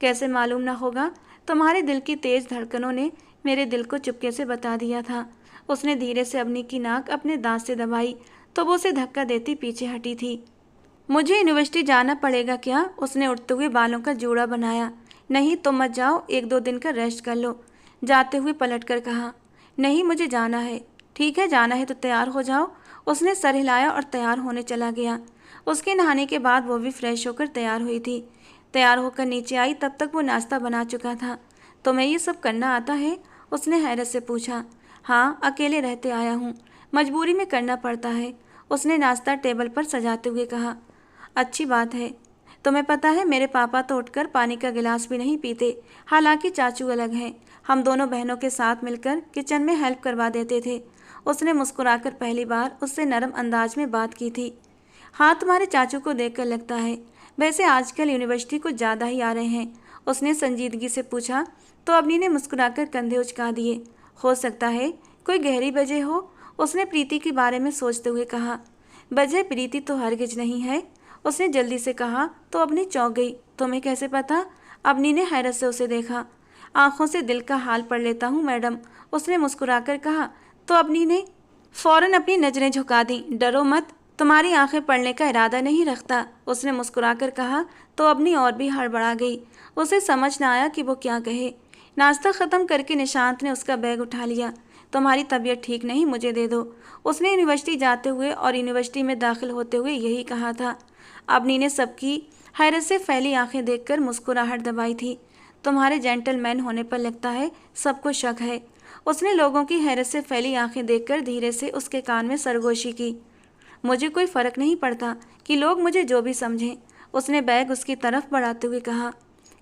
[SPEAKER 1] कैसे मालूम ना होगा, तुम्हारे दिल की तेज धड़कनों ने मेरे दिल को चुपके से बता दिया था। उसने धीरे से अवनी की नाक अपने दांत से दबाई तो वो उसे धक्का देती पीछे हटी थी। मुझे यूनिवर्सिटी जाना पड़ेगा क्या? उसने उठते हुए बालों का जूड़ा बनाया। नहीं, तुम मत जाओ, 1-2 दिन का रेस्ट कर लो, जाते हुए पलटकर कहा। नहीं, मुझे जाना है। ठीक है, जाना है तो तैयार हो जाओ। उसने सर हिलाया और तैयार होने चला गया। उसके नहाने के बाद वो भी फ्रेश होकर तैयार हुई थी। तैयार होकर नीचे आई तब तक वो नाश्ता बना चुका था। तुम्हें ये सब करना आता है? उसने हैरत से पूछा। हाँ, अकेले रहते आया हूँ, मजबूरी में करना पड़ता है, उसने नाश्ता टेबल पर सजाते हुए कहा। अच्छी बात है। तुम्हें पता है मेरे पापा तो उठकर पानी का गिलास भी नहीं पीते, हालांकि चाचू अलग हैं। हम दोनों बहनों के साथ मिलकर किचन में हेल्प करवा देते थे। उसने मुस्कुराकर पहली बार उससे नरम अंदाज में बात की थी। हाँ, तुम्हारे चाचू को देखकर लगता है। वैसे आजकल यूनिवर्सिटी कुछ ज़्यादा ही आ रहे हैं, उसने संजीदगी से पूछा। तो अवनी ने मुस्कुराकर कंधे उचका दिए। हो सकता है कोई गहरी वजह हो, उसने प्रीति के बारे में सोचते हुए कहा। वजह प्रीति तो हरगिज नहीं है, उसने जल्दी से कहा। तो अवनी चौंक गई। तुम्हें कैसे पता? अवनी ने हैरत से उसे देखा। आंखों से दिल का हाल पढ़ लेता हूँ मैडम, उसने मुस्कुराकर कहा। तो अवनी ने फौरन अपनी नजरें झुका दी। डरो मत, तुम्हारी आंखें पढ़ने का इरादा नहीं रखता, उसने मुस्कुराकर कहा। तो अवनी और भी हड़बड़ा गई। उसे समझ न आया कि वो क्या कहे। नाश्ता ख़त्म करके निशांत ने उसका बैग उठा लिया। तुम्हारी तबीयत ठीक नहीं, मुझे दे दो, उसने यूनिवर्सिटी जाते हुए और यूनिवर्सिटी में दाखिल होते हुए यही कहा था। अवनी ने सबकी हैरत से फैली आंखें देखकर मुस्कुराहट दबाई थी। तुम्हारे जेंटलमैन होने पर लगता है सबको शक है, उसने लोगों की हैरत से फैली आंखें देखकर धीरे से उसके कान में सरगोशी की। मुझे कोई फ़र्क नहीं पड़ता कि लोग मुझे जो भी समझें, उसने बैग उसकी तरफ बढ़ाते हुए कहा।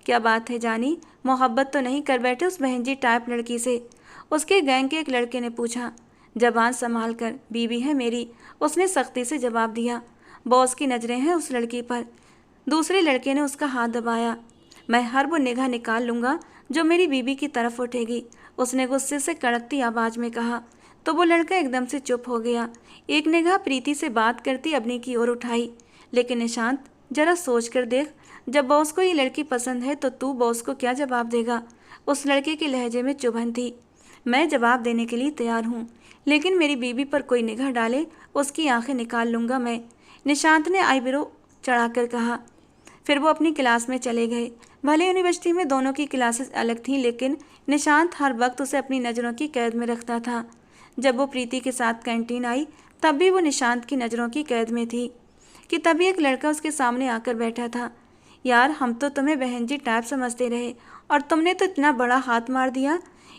[SPEAKER 1] क्या बात है जानी, मोहब्बत तो नहीं कर बैठे उस बहन जी टाइप लड़की से, उसके गैंग के एक लड़के ने पूछा। जबान संभाल कर, बीवी है मेरी, उसने सख्ती से जवाब दिया। बॉस की नज़रें हैं उस लड़की पर, दूसरे लड़के ने उसका हाथ दबाया। मैं हर वो निगाह निकाल लूँगा जो मेरी बीवी की तरफ उठेगी, उसने गुस्से से कड़कती आवाज़ में कहा। तो वो लड़का एकदम से चुप हो गया। एक निगाह प्रीति से बात करती अपनी की ओर उठाई। लेकिन निशांत, जरा सोच कर देख, जब बॉस को ये लड़की पसंद है तो तू बॉस को क्या जवाब देगा? उस लड़के के लहजे में चुभन थी। मैं जवाब देने के लिए तैयार हूँ, लेकिन मेरी बीवी पर कोई निगाह डाले उसकी आंखें निकाल लूँगा मैं, निशांत ने आईब्रो चढ़ाकर कहा। फिर वो अपनी क्लास में चले गए। भले यूनिवर्सिटी में दोनों की क्लासेस अलग थीं, लेकिन निशांत हर वक्त उसे अपनी नज़रों की कैद में रखता था। जब वो प्रीति के साथ कैंटीन आई तब भी वो निशांत की नज़रों की कैद में थी कि तभी एक लड़का उसके सामने आकर बैठा था। यार, हम तो तुम्हें बहन जी टाइप समझते रहे और तुमने तो इतना बड़ा हाथ मार दिया।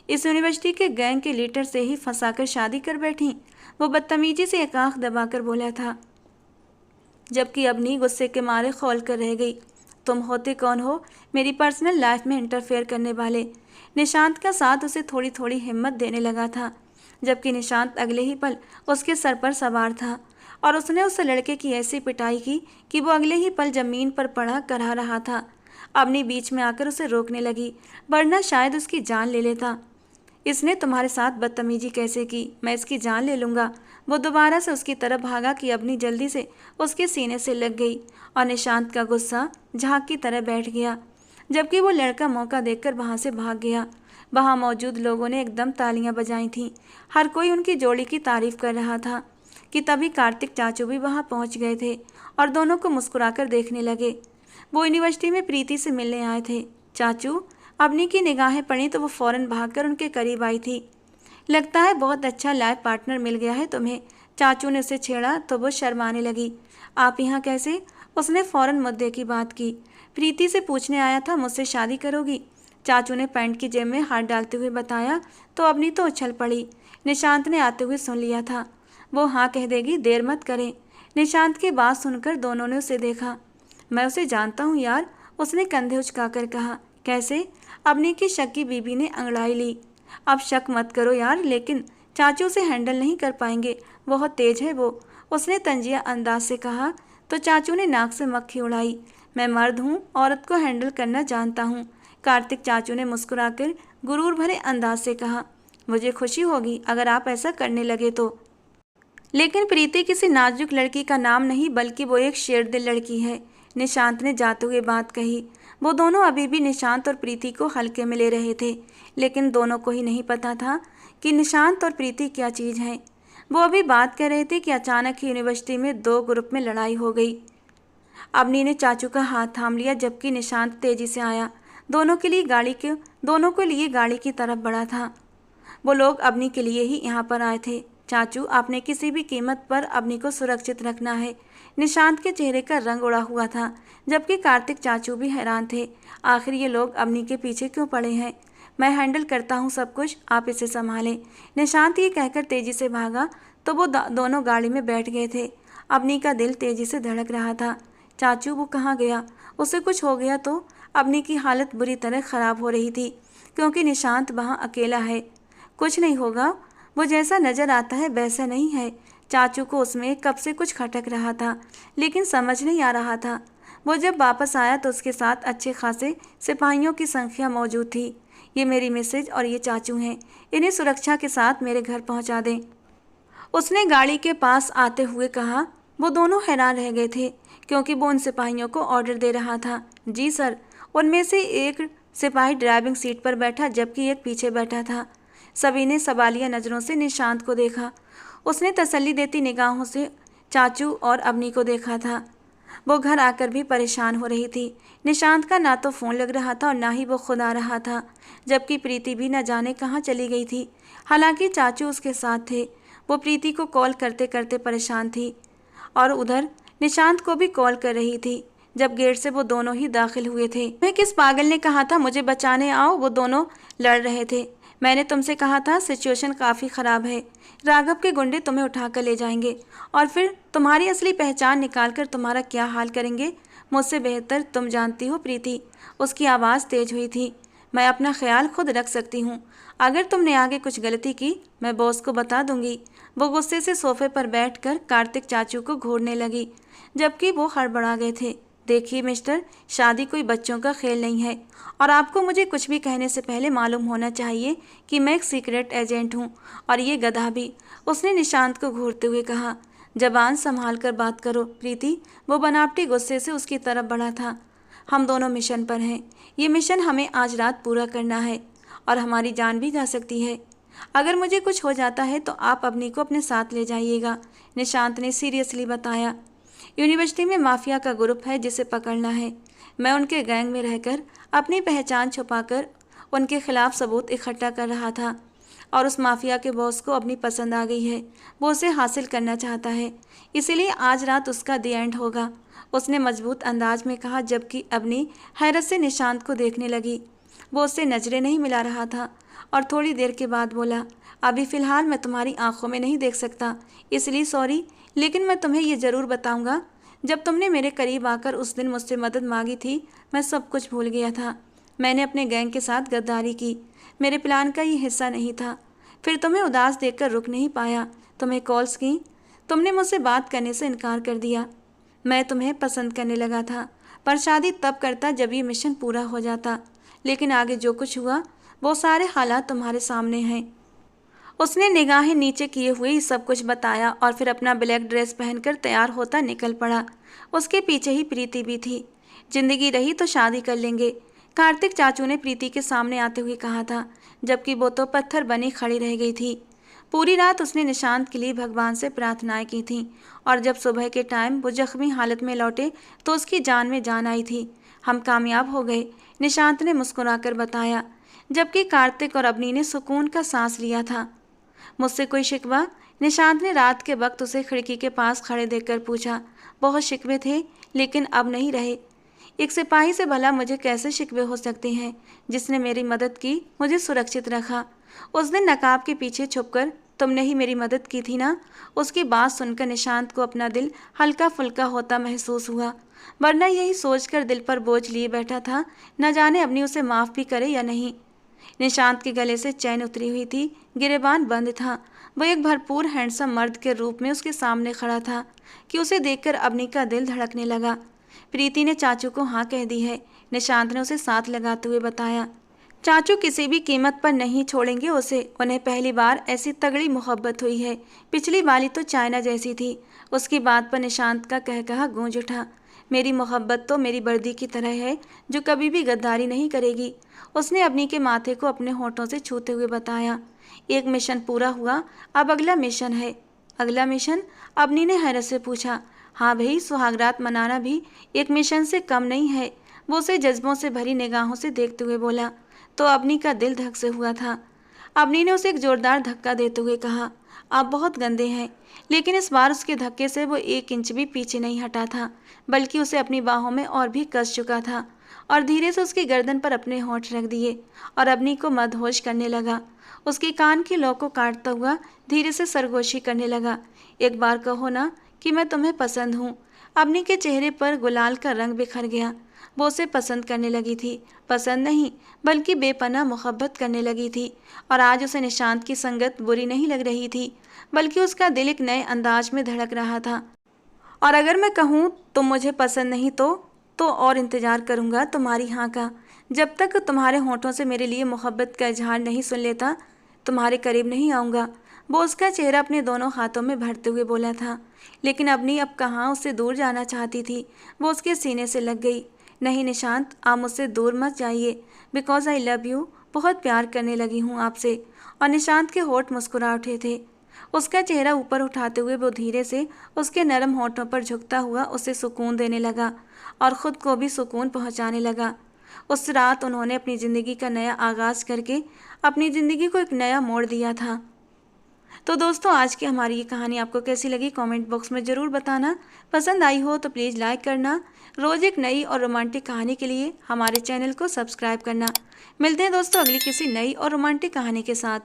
[SPEAKER 1] इस यूनिवर्सिटी के गैंग के लीडर से ही फंसाकर शादी कर बैठी, वो बदतमीजी से एक आंख दबाकर बोला था, जबकि अवनी गुस्से के मारे खौल कर रह गई। तुम होते कौन हो मेरी पर्सनल लाइफ में इंटरफेयर करने वाले? निशांत का साथ उसे थोड़ी थोड़ी हिम्मत देने लगा था, जबकि निशांत अगले ही पल उसके सर पर सवार था और उसने उस लड़के की ऐसी पिटाई की कि वो अगले ही पल जमीन पर पड़ा करहा रहा था। अवनी बीच में आकर उसे रोकने लगी, वरना शायद उसकी जान ले लेता। इसने तुम्हारे साथ बदतमीजी कैसे की? मैं इसकी जान ले लूँगा। वो दोबारा से उसकी तरफ भागा कि अवनी जल्दी से उसके सीने से लग गई और निशांत का गुस्सा झाग की तरह बैठ गया, जबकि वो लड़का मौका देखकर वहाँ से भाग गया। वहाँ मौजूद लोगों ने एकदम तालियां बजाई थीं, हर कोई उनकी जोड़ी की तारीफ कर रहा था कि तभी कार्तिक चाचू भी वहाँ पहुँच गए थे और दोनों को मुस्कुराकर देखने लगे। वो यूनिवर्सिटी में प्रीति से मिलने आए थे। चाचू, अवनी की निगाहें पड़ी तो वो फौरन भागकर उनके करीब आई थी। लगता है बहुत अच्छा लाइफ पार्टनर मिल गया है तुम्हें, चाचू ने उसे छेड़ा तो वो शर्माने लगी। आप यहाँ कैसे? उसने फौरन मुद्दे की बात की। प्रीति से पूछने आया था मुझसे शादी करोगी, चाचू ने पैंट की जेब में हाथ डालते हुए बताया। तो अवनी तो उछल पड़ी। निशांत ने आते हुए सुन लिया था। वो हाँ कह देगी, देर मत करें। निशांत की बात सुनकर दोनों ने उसे देखा। मैं उसे जानता हूँ यार, उसने कंधे उचकाकर कहा। कैसे? अवनी की शक की बीबी ने अंगड़ाई ली। अब शक मत करो यार, लेकिन चाचू से हैंडल नहीं कर पाएंगे, बहुत तेज है वो, उसने तंजिया अंदाज से कहा। तो चाचू ने नाक से मक्खी उड़ाई। मैं मर्द हूँ, औरत को हैंडल करना जानता हूँ, कार्तिक चाचू ने मुस्कुराकर गुरूर भरे अंदाज से कहा। मुझे खुशी होगी अगर आप ऐसा करने लगे तो, लेकिन प्रीति किसी नाजुक लड़की का नाम नहीं, बल्कि वो एक शेर दिल लड़की है, निशांत ने जाते हुए बात कही। वो दोनों अभी भी निशांत और प्रीति को हल्के में ले रहे थे, लेकिन दोनों को ही नहीं पता था कि निशांत और प्रीति क्या चीज़ है। वो अभी बात कर रहे थे कि अचानक ही यूनिवर्सिटी में दो ग्रुप में लड़ाई हो गई। अवनी ने चाचू का हाथ थाम लिया, जबकि निशांत तेजी से आया। दोनों के लिए गाड़ी की तरफ बढ़ा था। वो लोग अवनी के लिए ही यहाँ पर आए थे। चाचू, आपने किसी भी कीमत पर अवनी को सुरक्षित रखना है, निशांत के चेहरे का रंग उड़ा हुआ था, जबकि कार्तिक चाचू भी हैरान थे। आखिर ये लोग अवनी के पीछे क्यों पड़े हैं? मैं हैंडल करता हूँ सब कुछ, आप इसे संभालें। निशांत ये कहकर तेजी से भागा तो वो दोनों गाड़ी में बैठ गए थे। अवनी का दिल तेजी से धड़क रहा था। चाचू वो कहाँ गया? उसे कुछ हो गया तो? अवनी की हालत बुरी तरह खराब हो रही थी, क्योंकि निशांत वहाँ अकेला है। कुछ नहीं होगा, वो जैसा नजर आता है वैसा नहीं है। चाचू को उसमें कब से कुछ खटक रहा था, लेकिन समझ नहीं आ रहा था। वो जब वापस आया तो उसके साथ अच्छे खासे सिपाहियों की संख्या मौजूद थी। ये मेरी मिसेज और ये चाचू हैं, इन्हें सुरक्षा के साथ मेरे घर पहुंचा दें, उसने गाड़ी के पास आते हुए कहा। वो दोनों हैरान रह गए थे, क्योंकि वो उन सिपाहियों को ऑर्डर दे रहा था। जी सर। उनमें से एक सिपाही ड्राइविंग सीट पर बैठा, जबकि एक पीछे बैठा था। सभी ने सवालिया नज़रों से निशांत को देखा। उसने तसल्ली देती निगाहों से चाचू और अवनी को देखा था। वो घर आकर भी परेशान हो रही थी। निशांत का ना तो फ़ोन लग रहा था और ना ही वो खुद आ रहा था, जबकि प्रीति भी न जाने कहाँ चली गई थी। हालांकि चाचू उसके साथ थे। वो प्रीति को कॉल करते करते परेशान थी और उधर निशांत को भी कॉल कर रही थी। जब गेट से वो दोनों ही दाखिल हुए थे। मैं किस पागल ने कहा था मुझे बचाने आओ? वो दोनों लड़ रहे थे। मैंने तुमसे कहा था सिचुएशन काफ़ी ख़राब है, राघव के गुंडे तुम्हें उठाकर ले जाएंगे और फिर तुम्हारी असली पहचान निकालकर तुम्हारा क्या हाल करेंगे, मुझसे बेहतर तुम जानती हो प्रीति। उसकी आवाज़ तेज हुई थी। मैं अपना ख्याल खुद रख सकती हूँ। अगर तुमने आगे कुछ गलती की मैं बॉस को बता दूंगी। वो गुस्से से सोफे पर बैठकर कार्तिक चाचू को घूरने लगी, जबकि वो हड़बड़ा गए थे। देखिए मिस्टर, शादी कोई बच्चों का खेल नहीं है और आपको मुझे कुछ भी कहने से पहले मालूम होना चाहिए कि मैं एक सीक्रेट एजेंट हूँ, और ये गधा भी, उसने निशांत को घूरते हुए कहा। जबान संभाल कर बात करो प्रीति, वो बनावटी गुस्से से उसकी तरफ बढ़ा था। हम दोनों मिशन पर हैं। ये मिशन हमें आज रात पूरा करना है और हमारी जान भी जा सकती है। अगर मुझे कुछ हो जाता है तो आप अवनी को अपने साथ ले जाइएगा, निशांत ने सीरियसली बताया। यूनिवर्सिटी में माफिया का ग्रुप है जिसे पकड़ना है। मैं उनके गैंग में रहकर अपनी पहचान छुपाकर उनके खिलाफ सबूत इकट्ठा कर रहा था और उस माफिया के बॉस को अपनी पसंद आ गई है। वो उसे हासिल करना चाहता है, इसीलिए आज रात उसका दी एंड होगा, उसने मजबूत अंदाज में कहा, जबकि अवनी हैरत से निशांत को देखने लगी। वो उससे नजरें नहीं मिला रहा था और थोड़ी देर के बाद बोला, अभी फ़िलहाल मैं तुम्हारी आंखों में नहीं देख सकता, इसलिए सॉरी, लेकिन मैं तुम्हें ये ज़रूर बताऊंगा। जब तुमने मेरे करीब आकर उस दिन मुझसे मदद मांगी थी, मैं सब कुछ भूल गया था। मैंने अपने गैंग के साथ गद्दारी की, मेरे प्लान का ये हिस्सा नहीं था। फिर तुम्हें उदास देखकर रुक नहीं पाया, तुम्हें कॉल्स की, तुमने मुझसे बात करने से इनकार कर दिया। मैं तुम्हें पसंद करने लगा था, पर शादी तब करता जब ये मिशन पूरा हो जाता। लेकिन आगे जो कुछ हुआ वो सारे हालात तुम्हारे सामने हैं। उसने निगाहें नीचे किए हुए सब कुछ बताया और फिर अपना ब्लैक ड्रेस पहनकर तैयार होता निकल पड़ा। उसके पीछे ही प्रीति भी थी। जिंदगी रही तो शादी कर लेंगे, कार्तिक चाचू ने प्रीति के सामने आते हुए कहा था, जबकि वो तो पत्थर बनी खड़ी रह गई थी। पूरी रात उसने निशांत के लिए भगवान से प्रार्थनाएं की थीं और जब सुबह के टाइम वो जख्मी हालत में लौटे तो उसकी जान में जान आई थी। हम कामयाब हो गए, निशांत ने मुस्कुराकर बताया, जबकि कार्तिक और अवनी ने सुकून का सांस लिया था। मुझसे कोई शिकवा? निशांत ने रात के वक्त उसे खिड़की के पास खड़े देखकर पूछा। बहुत शिकवे थे, लेकिन अब नहीं रहे। एक सिपाही से भला मुझे कैसे शिकवे हो सकते हैं, जिसने मेरी मदद की, मुझे सुरक्षित रखा। उस दिन नकाब के पीछे छुपकर तुमने ही मेरी मदद की थी ना? उसकी बात सुनकर निशांत को अपना दिल हल्का फुल्का होता महसूस हुआ, वरना यही सोचकर दिल पर बोझ लिए बैठा था, न जाने अपनी उसे माफ़ भी करे या नहीं। निशांत के गले से चैन उतरी हुई थी, गिरेबान बंद था। वो एक भरपूर हैंडसम मर्द के रूप में उसके सामने खड़ा था कि उसे देखकर अवनी का दिल धड़कने लगा। प्रीति ने चाचू को हाँ कह दी है, निशांत ने उसे साथ लगाते हुए बताया। चाचू किसी भी कीमत पर नहीं छोड़ेंगे उसे, उन्हें पहली बार ऐसी तगड़ी मोहब्बत हुई है। पिछली वाली तो चाइना जैसी थी। उसकी बात पर निशांत का कहकहा गूंज उठा। मेरी मोहब्बत तो मेरी वर्दी की तरह है, जो कभी भी गद्दारी नहीं करेगी, उसने अवनी के माथे को अपने होठों से छूते हुए बताया। एक मिशन पूरा हुआ, अब अगला मिशन है। अगला मिशन? अवनी ने हैरत से पूछा। हाँ भाई, सुहागरात मनाना भी एक मिशन से कम नहीं है, वो उसे जज्बों से भरी निगाहों से देखते हुए बोला। तो अवनी का दिल धक से हुआ था। अवनी ने उसे एक जोरदार धक्का देते हुए कहा, आप बहुत गंदे हैं। लेकिन इस बार उसके धक्के से वो 1 इंच भी पीछे नहीं हटा था, बल्कि उसे अपनी बाहों में और भी कस चुका था और धीरे से उसकी गर्दन पर अपने होंठ रख दिए और अवनी को मदहोश करने लगा। उसके कान की लौ को काटता हुआ धीरे से सरगोशी करने लगा। एक बार कहो ना कि मैं तुम्हें पसंद हूँ। अवनी के चेहरे पर गुलाल का रंग बिखर गया। वो उसे पसंद करने लगी थी, पसंद नहीं बल्कि बेपनाह मोहब्बत करने लगी थी। और आज उसे निशांत की संगत बुरी नहीं लग रही थी, बल्कि उसका दिल एक नए अंदाज में धड़क रहा था। और अगर मैं कहूँ तुम मुझे पसंद नहीं तो और इंतजार करूँगा तुम्हारी हाँ का। जब तक तुम्हारे होठों से मेरे लिए मोहब्बत का इजहार नहीं सुन लेता, तुम्हारे करीब नहीं आऊँगा। वो उसका चेहरा अपने दोनों हाथों में भरते हुए बोला था। लेकिन अवनी अब कहाँ उससे दूर जाना चाहती थी। वो उसके सीने से लग गई। नहीं निशांत, आप मुझसे दूर मत जाइए, बिकॉज आई लव यू। बहुत प्यार करने लगी हूँ आपसे। और निशांत के होठ मुस्कुरा उठे थे। उसका चेहरा ऊपर उठाते हुए वो धीरे से उसके नरम होठों पर झुकता हुआ उसे सुकून देने लगा और ख़ुद को भी सुकून पहुंचाने लगा। उस रात उन्होंने अपनी ज़िंदगी का नया आगाज़ करके अपनी ज़िंदगी को एक नया मोड़ दिया था। तो दोस्तों, आज की हमारी ये कहानी आपको कैसी लगी कमेंट बॉक्स में ज़रूर बताना। पसंद आई हो तो प्लीज़ लाइक करना। रोज़ एक नई और रोमांटिक कहानी के लिए हमारे चैनल को सब्सक्राइब करना। मिलते हैं दोस्तों अगली किसी नई और रोमांटिक कहानी के साथ।